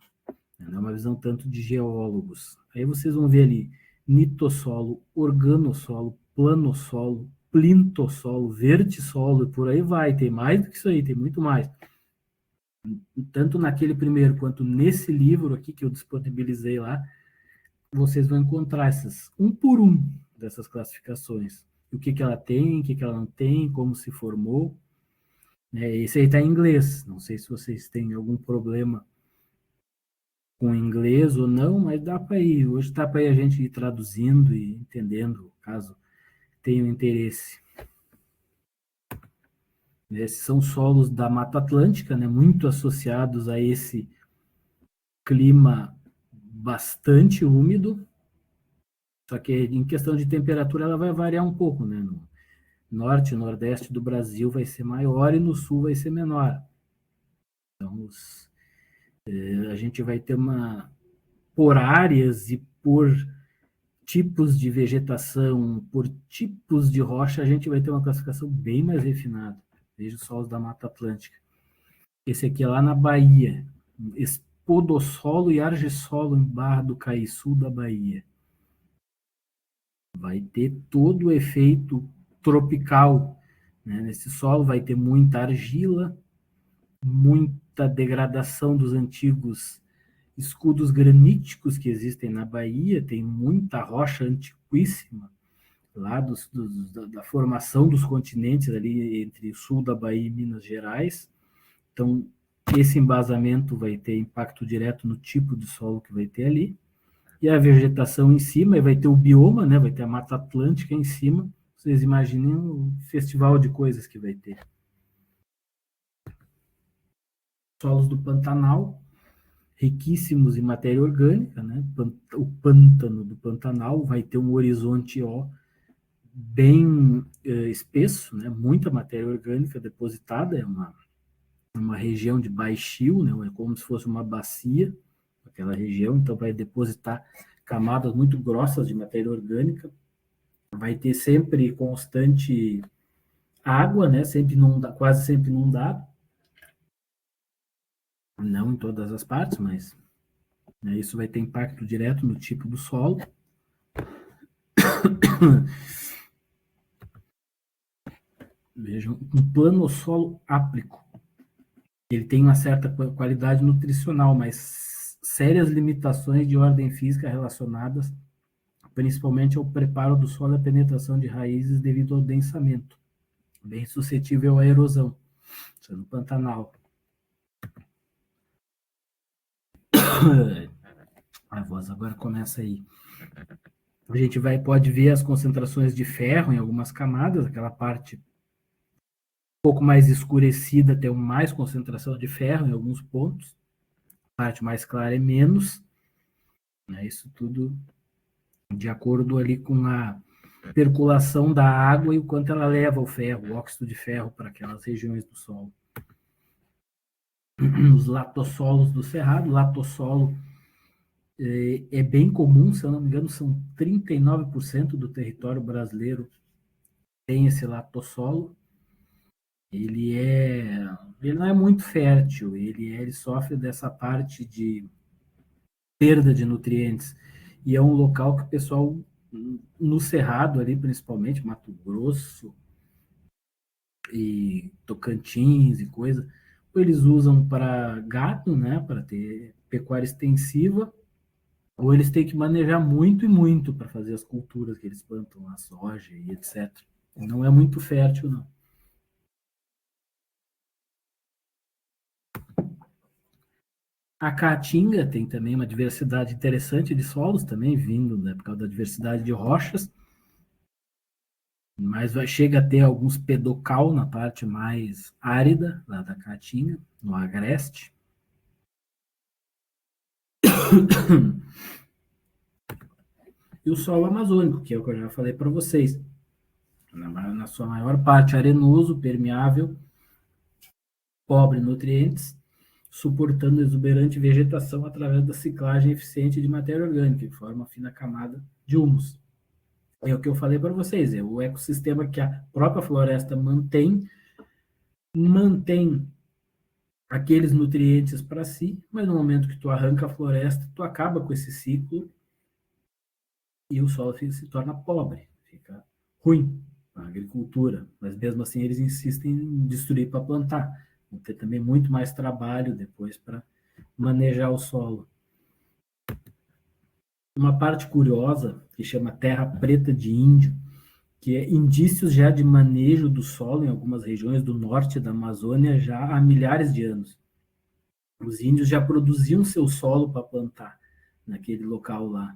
não é uma visão tanto de geólogos. Aí vocês vão ver ali nitossolo, organossolo, planossolo, plintossolo, vertissolo, e por aí vai, tem mais do que isso aí, tem muito mais. Tanto naquele primeiro quanto nesse livro aqui que eu disponibilizei lá, vocês vão encontrar essas, um por um, dessas classificações. O que ela tem, o que ela não tem, como se formou. Esse aí está em inglês, não sei se vocês têm algum problema com inglês ou não, mas dá para ir. Hoje dá para ir a gente ir traduzindo e entendendo, caso tenham interesse. Esses são solos da Mata Atlântica, né, muito associados a esse clima bastante úmido, só que em questão de temperatura ela vai variar um pouco, né? No norte e nordeste do Brasil vai ser maior e no sul vai ser menor. Então, a gente vai ter por áreas e por tipos de vegetação, por tipos de rocha, a gente vai ter uma classificação bem mais refinada. Veja os solos da Mata Atlântica. Esse aqui é lá na Bahia, espodossolo e argissolo em Barra do Caiçu da Bahia. Vai ter todo o efeito tropical, né? Nesse solo vai ter muita argila, muita degradação dos antigos escudos graníticos que existem na Bahia, tem muita rocha antiquíssima lá da formação dos continentes ali entre o sul da Bahia e Minas Gerais. Então, esse embasamento vai ter impacto direto no tipo de solo que vai ter ali. e a vegetação em cima, e vai ter o bioma, né? Vai ter a Mata Atlântica em cima. Vocês imaginem o festival de coisas que vai ter. Solos do Pantanal, riquíssimos em matéria orgânica, né? O pântano do Pantanal vai ter um horizonte bem espesso, né? Muita matéria orgânica depositada, é uma região de baixio, né? É como se fosse uma bacia, aquela região, então vai depositar camadas muito grossas de matéria orgânica, vai ter sempre constante água, né? Sempre quase sempre inundado, não em todas as partes, mas né, isso vai ter impacto direto no tipo do solo. Vejam, um planosolo áplico. Ele tem uma certa qualidade nutricional, mas sérias limitações de ordem física relacionadas principalmente ao preparo do solo e à penetração de raízes devido ao densamento, bem suscetível à erosão. Isso é no Pantanal. A voz agora começa aí. A gente pode ver as concentrações de ferro em algumas camadas, aquela parte um pouco mais escurecida tem mais concentração de ferro em alguns pontos, a parte mais clara é menos, né? Isso tudo de acordo ali com a percolação da água e o quanto ela leva o ferro, o óxido de ferro para aquelas regiões do solo. Os latossolos do Cerrado, latossolo é bem comum, se eu não me engano, são 39% do território brasileiro tem esse latossolo. Ele não é muito fértil, ele sofre dessa parte de perda de nutrientes. E é um local que o pessoal, no Cerrado ali, principalmente, Mato Grosso e Tocantins e coisa, eles usam para gado, né, para ter pecuária extensiva, ou eles têm que manejar muito e muito para fazer as culturas que eles plantam, a soja e etc. Não é muito fértil, não. A Caatinga tem também uma diversidade interessante de solos também, vindo, né, por causa da diversidade de rochas, mas chega a ter alguns pedocal na parte mais árida lá da Caatinga, no agreste. E o solo amazônico, que é o que eu já falei para vocês, na sua maior parte arenoso, permeável, pobre em nutrientes, suportando exuberante vegetação através da ciclagem eficiente de matéria orgânica, que forma uma fina camada de humus. É o que eu falei para vocês, é o ecossistema que a própria floresta mantém aqueles nutrientes para si, mas no momento que tu arranca a floresta, tu acaba com esse ciclo e o solo se torna pobre, fica ruim a agricultura, mas mesmo assim eles insistem em destruir para plantar. Vão ter também muito mais trabalho depois para manejar o solo. Uma parte curiosa, que chama terra preta de índio, que é indícios já de manejo do solo em algumas regiões do norte da Amazônia já há milhares de anos. Os índios já produziam seu solo para plantar naquele local lá.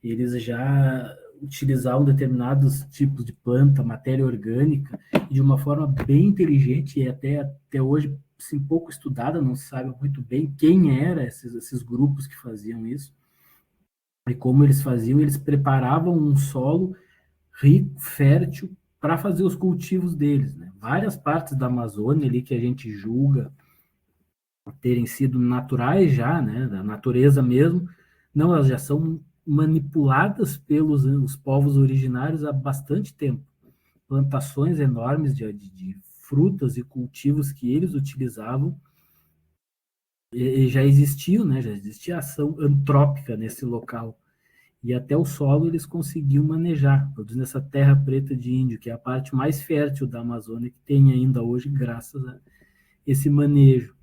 Eles já utilizavam determinados tipos de planta, matéria orgânica, de uma forma bem inteligente e até hoje assim, pouco estudada, não se sabe muito bem quem eram esses grupos que faziam isso. E como eles faziam, eles preparavam um solo rico, fértil, para fazer os cultivos deles. Né? Várias partes da Amazônia ali que a gente julga terem sido naturais já, né, da natureza mesmo, não, elas já são manipuladas pelos os povos originários há bastante tempo. Plantações enormes de frutas e cultivos que eles utilizavam e já existiam, né, já existia ação antrópica nesse local. E até o solo eles conseguiam manejar, produzindo essa terra preta de índio, que é a parte mais fértil da Amazônia que tem ainda hoje, graças a esse manejo.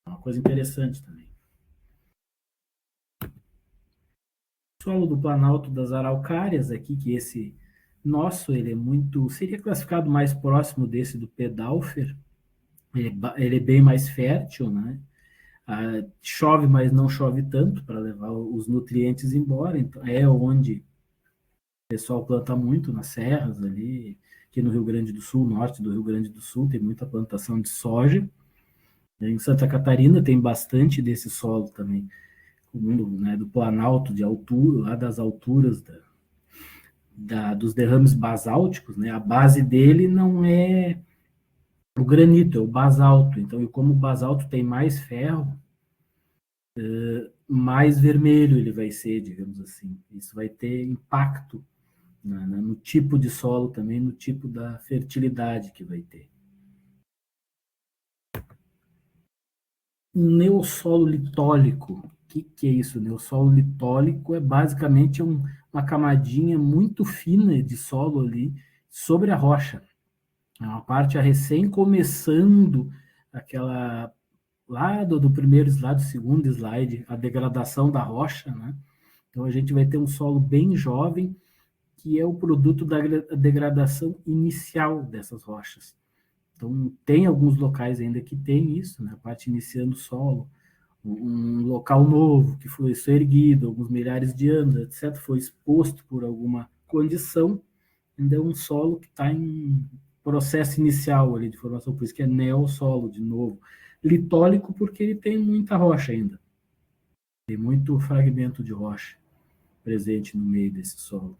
Uma coisa interessante também. O solo do Planalto das Araucárias, aqui, que esse nosso, ele é muito, seria classificado mais próximo desse do Pedalfer, ele é bem mais fértil, né? Chove, mas não chove tanto para levar os nutrientes embora, então é onde o pessoal planta muito, nas serras ali, aqui no Rio Grande do Sul, norte do Rio Grande do Sul, tem muita plantação de soja. Em Santa Catarina tem bastante desse solo também, né, do planalto de altura, lá das alturas dos derrames basálticos, né, a base dele não é o granito, é o basalto. Então, e como o basalto tem mais ferro, mais vermelho ele vai ser, digamos assim. Isso vai ter impacto no tipo de solo também, no tipo da fertilidade que vai ter. Neossolo litólico. O que é isso? Neossolo litólico é basicamente uma camadinha muito fina de solo ali sobre a rocha. É uma parte recém começando aquela lá do primeiro slide, do segundo slide, a degradação da rocha, né? Então a gente vai ter um solo bem jovem, que é o produto da degradação inicial dessas rochas. Então tem alguns locais ainda que tem isso, né? A parte iniciando o solo, um local novo que foi erguido alguns milhares de anos, etc., foi exposto por alguma condição, ainda é um solo que está em processo inicial ali de formação, por isso que é neossolo, de novo. Litólico, porque ele tem muita rocha ainda. Tem muito fragmento de rocha presente no meio desse solo.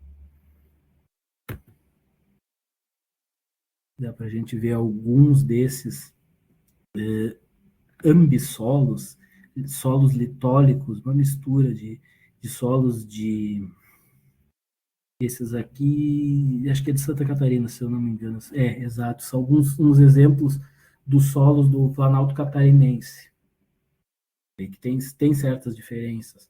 Dá para a gente ver alguns desses ambissolos, solos litólicos, uma mistura de solos de esses aqui, acho que é de Santa Catarina, se eu não me engano. É, exato. São alguns uns exemplos dos solos do Planalto Catarinense, que tem certas diferenças.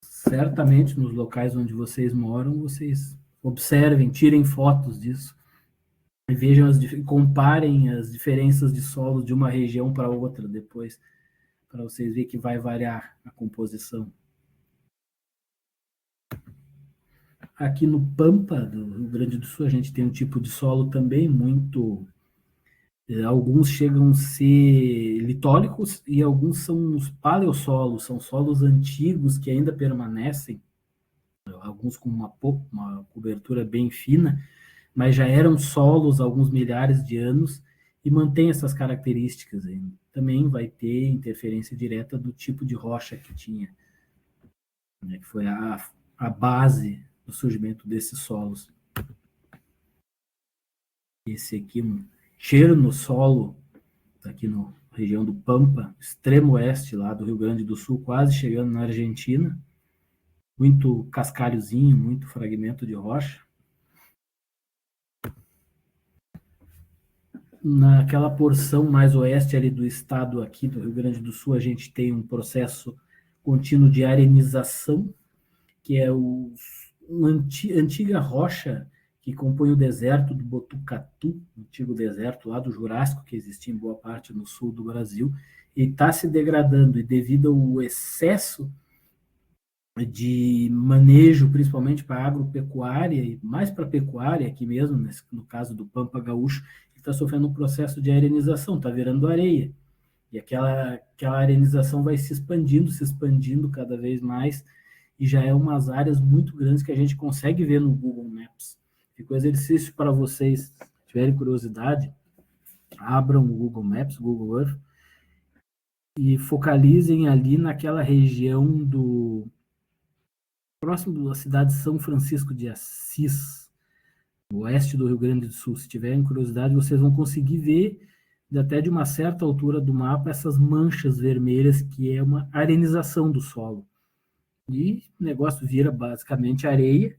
Certamente, nos locais onde vocês moram, vocês observem, tirem fotos disso e vejam, comparem as diferenças de solos de uma região para outra depois, para vocês verem que vai variar a composição. Aqui no Pampa, do Rio Grande do Sul, a gente tem um tipo de solo também muito. Alguns chegam a ser litólicos e alguns são os paleossolos, são solos antigos que ainda permanecem, alguns com uma cobertura bem fina, mas já eram solos há alguns milhares de anos e mantém essas características ainda. Também vai ter interferência direta do tipo de rocha que tinha, né, que foi a base do surgimento desses solos. Esse aqui, um cheiro no solo, aqui na região do Pampa, extremo oeste lá do Rio Grande do Sul, quase chegando na Argentina. Muito cascalhozinho, muito fragmento de rocha. Naquela porção mais oeste ali do estado aqui do Rio Grande do Sul, a gente tem um processo contínuo de arenização, que é uma antiga rocha que compõe o deserto do Botucatu, antigo deserto lá do Jurássico, que existia em boa parte no sul do Brasil, e está se degradando, e devido ao excesso de manejo, principalmente para agropecuária, e mais para pecuária aqui mesmo, no caso do Pampa Gaúcho, ele está sofrendo um processo de arenização, está virando areia. E aquela arenização vai se expandindo cada vez mais, e já é umas áreas muito grandes que a gente consegue ver no Google Maps. Fica um exercício para vocês, se tiverem curiosidade, abram o Google Maps, Google Earth, e focalizem ali naquela região próximo da cidade de São Francisco de Assis, no oeste do Rio Grande do Sul. Se tiverem curiosidade, vocês vão conseguir ver, até de uma certa altura do mapa, essas manchas vermelhas, que é uma arenização do solo. E o negócio vira basicamente areia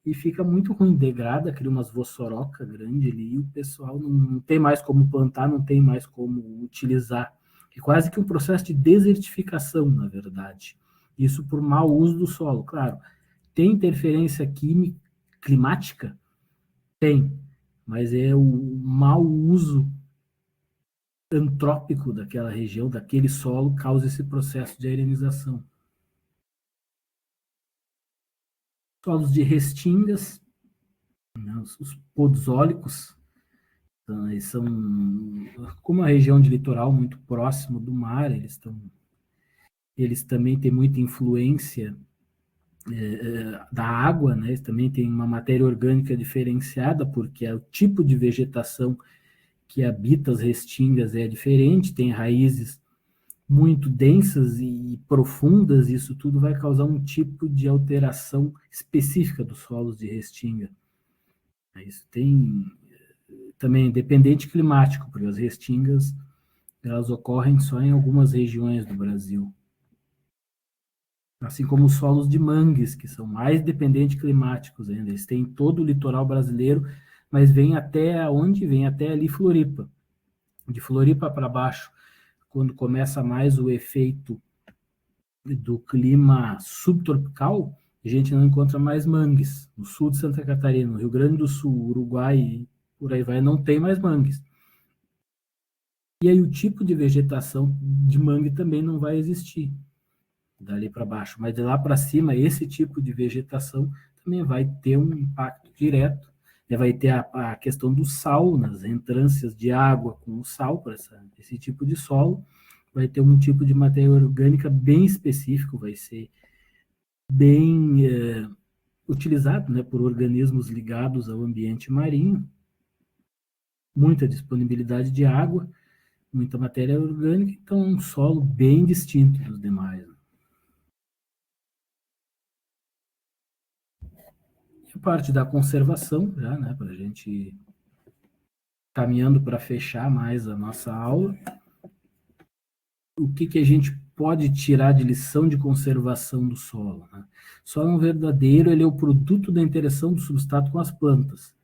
e fica muito ruim, degrada, cria umas vossoroca grande ali, e o pessoal não tem mais como plantar, não tem mais como utilizar. É quase que um processo de desertificação, na verdade. Isso por mau uso do solo. Claro, tem interferência química, climática? Tem, mas é o mau uso antrópico daquela região, daquele solo, causa esse processo de arenização. Solos de restingas, né, os podzólicos, Eles são, como a região de litoral muito próximo do mar, eles também têm muita influência da água, né? Eles também têm uma matéria orgânica diferenciada, porque é o tipo de vegetação que habita as restingas é diferente, tem raízes muito densas e profundas, e isso tudo vai causar um tipo de alteração específica dos solos de restinga. Isso tem também dependente climático, porque as restingas elas ocorrem só em algumas regiões do Brasil. Assim como os solos de mangues, que são mais dependentes climáticos ainda. Eles têm todo o litoral brasileiro, mas vem até onde? Vem até ali Floripa. De Floripa para baixo, quando começa mais o efeito do clima subtropical, a gente não encontra mais mangues. No sul de Santa Catarina, no Rio Grande do Sul, Uruguai, por aí vai, não tem mais mangues. E aí o tipo de vegetação de mangue também não vai existir dali para baixo, mas de lá para cima, esse tipo de vegetação também vai ter um impacto direto, né? Vai ter a questão do sal, nas entrâncias de água com o sal para esse tipo de solo, vai ter um tipo de matéria orgânica bem específico, vai ser bem utilizado, né, por organismos ligados ao ambiente marinho, muita disponibilidade de água, muita matéria orgânica, então é um solo bem distinto dos demais. E a parte da conservação, já, né, para a gente caminhando para fechar mais a nossa aula, o que a gente pode tirar de lição de conservação do solo? Né? O solo verdadeiro, ele é o produto da interação do substrato com as plantas.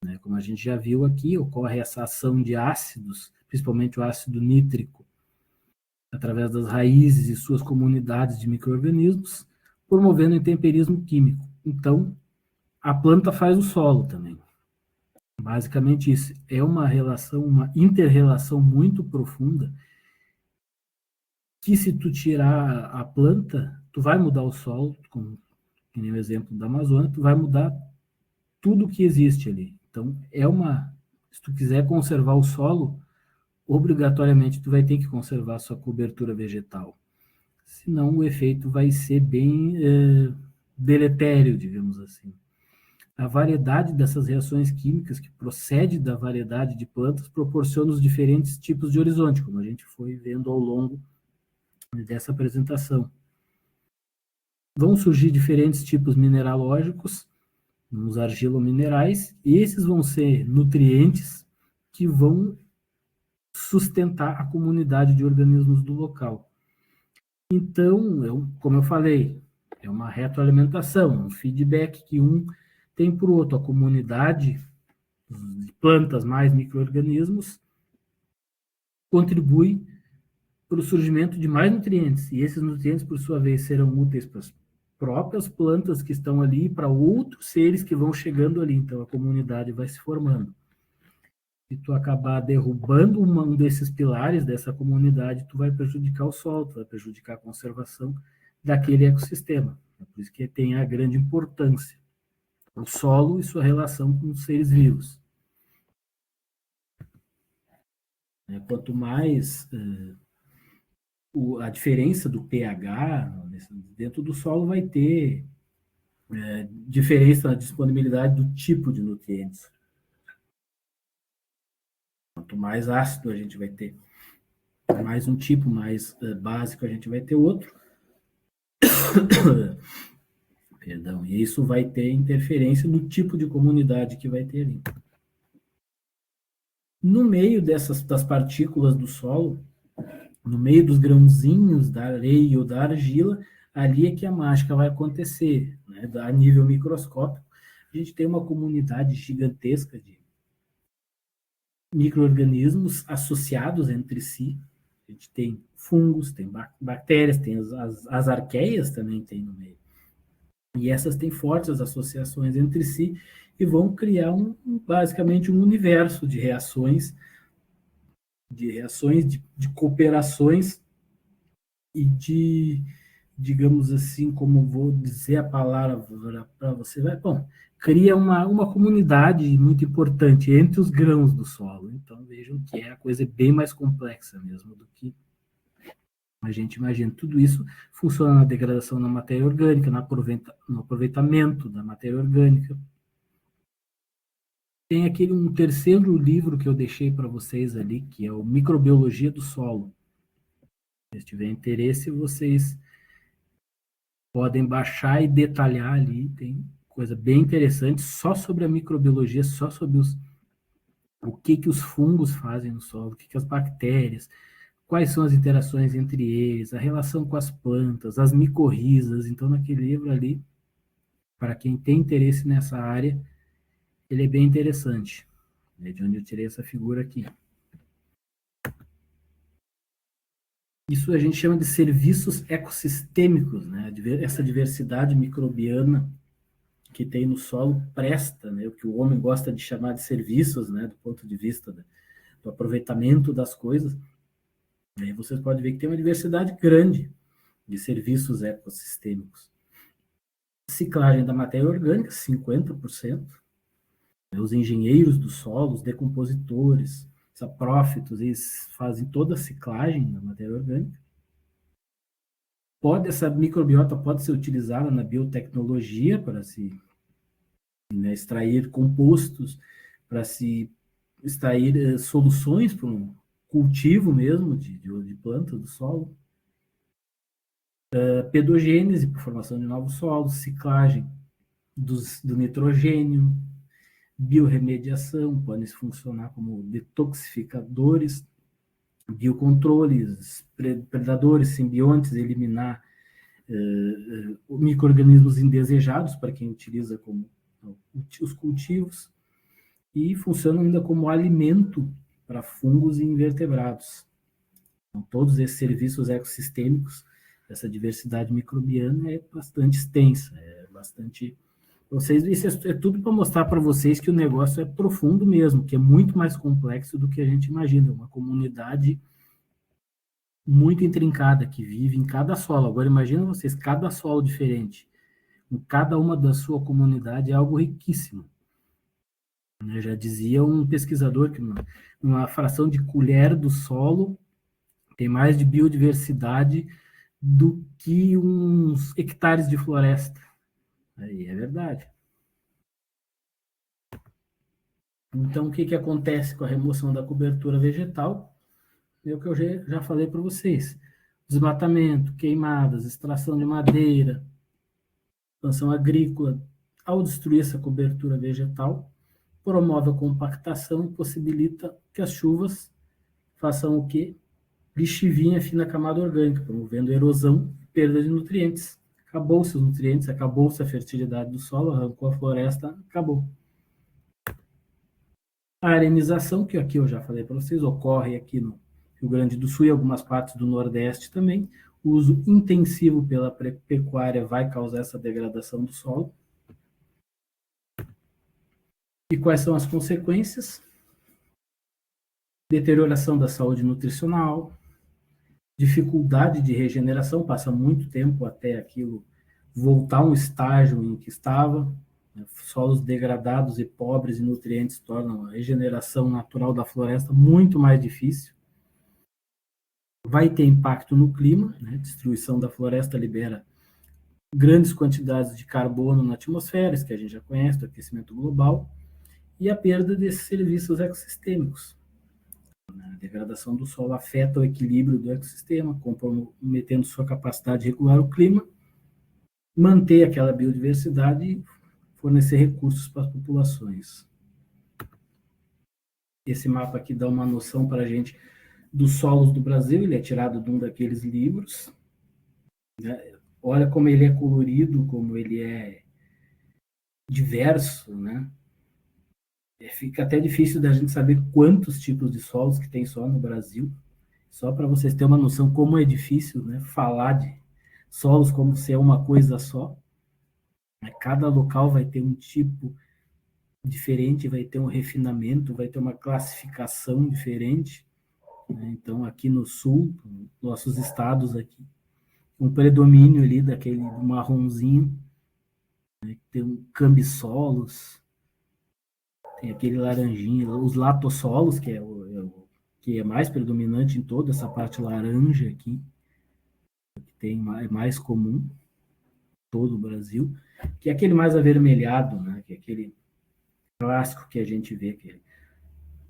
Né? Como a gente já viu aqui, ocorre essa ação de ácidos, principalmente o ácido nítrico, através das raízes e suas comunidades de micro-organismos, promovendo o intemperismo químico. Então, a planta faz o solo também. Basicamente isso. É uma relação, uma inter-relação muito profunda, que se tu tirar a planta, tu vai mudar o solo, como nem o exemplo da Amazônia, tu vai mudar tudo que existe ali. Então, se tu quiser conservar o solo, obrigatoriamente tu vai ter que conservar a sua cobertura vegetal. Senão o efeito vai ser bem deletério, digamos assim. A variedade dessas reações químicas que procede da variedade de plantas proporciona os diferentes tipos de horizonte, como a gente foi vendo ao longo dessa apresentação. Vão surgir diferentes tipos mineralógicos, uns argilominerais, e esses vão ser nutrientes que vão sustentar a comunidade de organismos do local. Então, como eu falei, é uma retroalimentação, um feedback que um tem para o outro. A comunidade de plantas mais micro-organismos contribui para o surgimento de mais nutrientes, e esses nutrientes, por sua vez, serão úteis para as próprias plantas que estão ali e para outros seres que vão chegando ali. Então, a comunidade vai se formando. Se tu acabar derrubando um desses pilares dessa comunidade, tu vai prejudicar o solo, tu vai prejudicar a conservação daquele ecossistema. É por isso que tem a grande importância. O solo e sua relação com os seres vivos. Quanto mais a diferença do pH dentro do solo vai ter diferença na disponibilidade do tipo de nutrientes. Quanto mais ácido a gente vai ter, mais um tipo, mais básico a gente vai ter outro. Perdão, e isso vai ter interferência no tipo de comunidade que vai ter ali. No meio das partículas do solo, no meio dos grãozinhos da areia ou da argila, ali é que a mágica vai acontecer, né? A nível microscópico, a gente tem uma comunidade gigantesca de micro-organismos associados entre si. A gente tem fungos, tem bactérias, tem as arqueias também tem no meio. E essas têm fortes associações entre si e vão criar basicamente um universo de reações, de cooperações e digamos assim, como vou dizer a palavra para você, bom, cria uma comunidade muito importante entre os grãos do solo. Então, vejam que a coisa é bem mais complexa mesmo do que a gente imagina. Tudo isso funciona na degradação da matéria orgânica, no aproveitamento da matéria orgânica. Tem um terceiro livro que eu deixei para vocês ali, que é o Microbiologia do Solo. Se tiver interesse, vocês podem baixar e detalhar ali. Tem coisa bem interessante só sobre a microbiologia, só sobre o que os fungos fazem no solo, o que as bactérias, quais são as interações entre eles, a relação com as plantas, as micorrizas. Então, naquele livro ali, para quem tem interesse nessa área, ele é bem interessante. É de onde eu tirei essa figura aqui. Isso a gente chama de serviços ecossistêmicos, né? Essa diversidade microbiana que tem no solo presta, né? O que o homem gosta de chamar de serviços, né? Do ponto de vista do aproveitamento das coisas. E aí vocês podem ver que tem uma diversidade grande de serviços ecossistêmicos. Ciclagem da matéria orgânica, 50%. Os engenheiros do solo, os decompositores, saprófitos, eles fazem toda a ciclagem da matéria orgânica. Essa microbiota pode ser utilizada na biotecnologia para se extrair compostos, para se extrair soluções para um cultivo mesmo de plantas do solo. Pedogênese, por formação de novos solos, ciclagem do nitrogênio, biorremediação, podem funcionar como detoxificadores, biocontroles, predadores, simbiontes, eliminar micro-organismos indesejados para quem utiliza como os cultivos, e funcionam ainda como alimento para fungos e invertebrados. Então, todos esses serviços ecossistêmicos, essa diversidade microbiana é bastante extensa, isso é tudo para mostrar para vocês que o negócio é profundo mesmo, que é muito mais complexo do que a gente imagina. Uma comunidade muito intrincada que vive em cada solo. Agora, imagina vocês, cada solo diferente. Em cada uma da sua comunidade é algo riquíssimo. Já dizia um pesquisador que uma fração de colher do solo tem mais de biodiversidade do que uns hectares de floresta. Aí é verdade. Então, o que acontece com a remoção da cobertura vegetal? É o que eu já falei para vocês. Desmatamento, queimadas, extração de madeira, expansão agrícola. Ao destruir essa cobertura vegetal, promove a compactação e possibilita que as chuvas façam o quê? Lixivinha fina camada orgânica, promovendo erosão e perda de nutrientes. Acabou-se os nutrientes, acabou-se a fertilidade do solo, arrancou a floresta, acabou. A arenização, que aqui eu já falei para vocês, ocorre aqui no Rio Grande do Sul e algumas partes do Nordeste também. O uso intensivo pela pecuária vai causar essa degradação do solo. E quais são as consequências? Deterioração da saúde nutricional, dificuldade de regeneração, passa muito tempo até aquilo voltar a um estágio em que estava. Solos degradados e pobres em nutrientes tornam a regeneração natural da floresta muito mais difícil. Vai ter impacto no clima, né? Destruição da floresta libera grandes quantidades de carbono na atmosfera, isso que a gente já conhece, do aquecimento global, e a perda desses serviços ecossistêmicos. A degradação do solo afeta o equilíbrio do ecossistema, comprometendo sua capacidade de regular o clima, manter aquela biodiversidade e fornecer recursos para as populações. Esse mapa aqui dá uma noção para a gente dos solos do Brasil, ele é tirado de um daqueles livros. Olha como ele é colorido, como ele é diverso, né? Fica até difícil da gente saber quantos tipos de solos que tem só no Brasil. Só para vocês terem uma noção como é difícil, né, falar de solos como se é uma coisa só. Cada local vai ter um tipo diferente, vai ter um refinamento, vai ter uma classificação diferente. Então, aqui no sul, nossos estados aqui, um predomínio ali daquele marronzinho, né? Tem um cambisolos, tem aquele laranjinha, os latossolos, que é mais predominante em toda essa parte laranja aqui, que tem mais comum em todo o Brasil, que é aquele mais avermelhado, né? Que é aquele clássico que a gente vê, aquele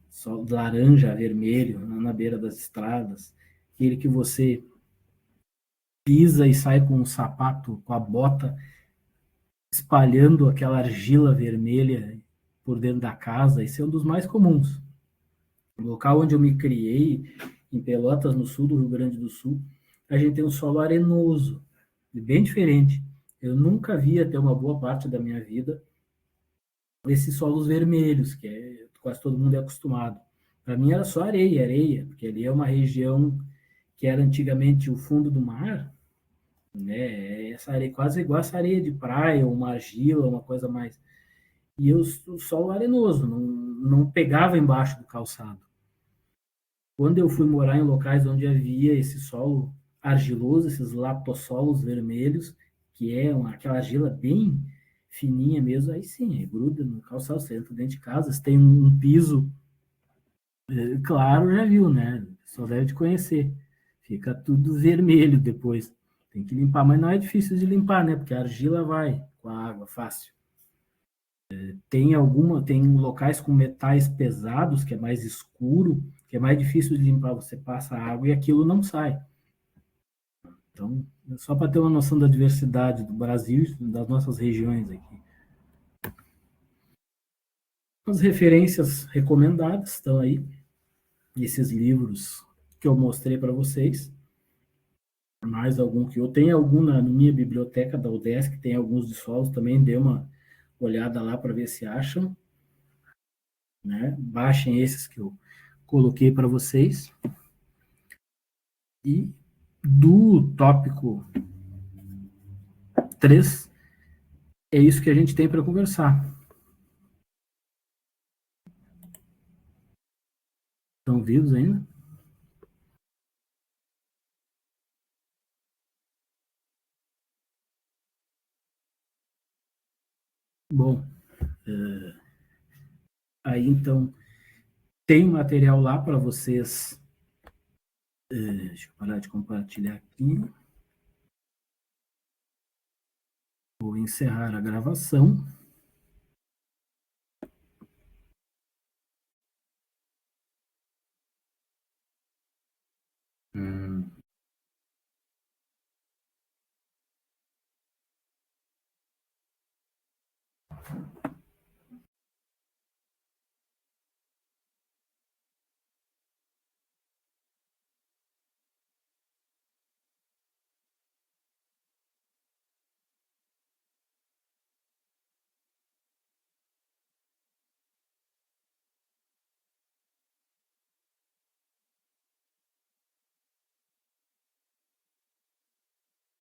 só laranja, vermelho, na beira das estradas, aquele que você pisa e sai com o sapato, com a bota, espalhando aquela argila vermelha por dentro da casa. Esse é um dos mais comuns. O local onde eu me criei, em Pelotas, no sul do Rio Grande do Sul, a gente tem um solo arenoso, bem diferente. Eu nunca vi, até uma boa parte da minha vida, esses solos vermelhos, que quase todo mundo é acostumado. Para mim era só areia, areia, porque ali é uma região que era antigamente o fundo do mar, né? Essa areia quase igual essa areia de praia, ou uma argila, uma coisa mais. E o solo arenoso, não pegava embaixo do calçado. Quando eu fui morar em locais onde havia esse solo argiloso, esses latossolos vermelhos, que é aquela argila bem fininha mesmo, aí sim, aí gruda no calçado, você entra dentro de casa, você tem um piso, claro, já viu, né? Só deve te conhecer. Fica tudo vermelho depois. Tem que limpar, mas não é difícil de limpar, né? Porque a argila vai com a água, fácil. Tem locais com metais pesados, que é mais escuro, que é mais difícil de limpar. Você passa a água e aquilo não sai. Então, só para ter uma noção da diversidade do Brasil e das nossas regiões aqui. As referências recomendadas estão aí, esses livros que eu mostrei para vocês. Mais algum que eu tenho algum na minha biblioteca da UDESC, tem alguns de solos também, dê uma olhada lá para ver se acham, né? Baixem esses que eu coloquei para vocês. E do tópico 3, é isso que a gente tem para conversar. Estão vivos ainda? Bom, aí então tem material lá para vocês. Deixa eu parar de compartilhar aqui. Vou encerrar a gravação.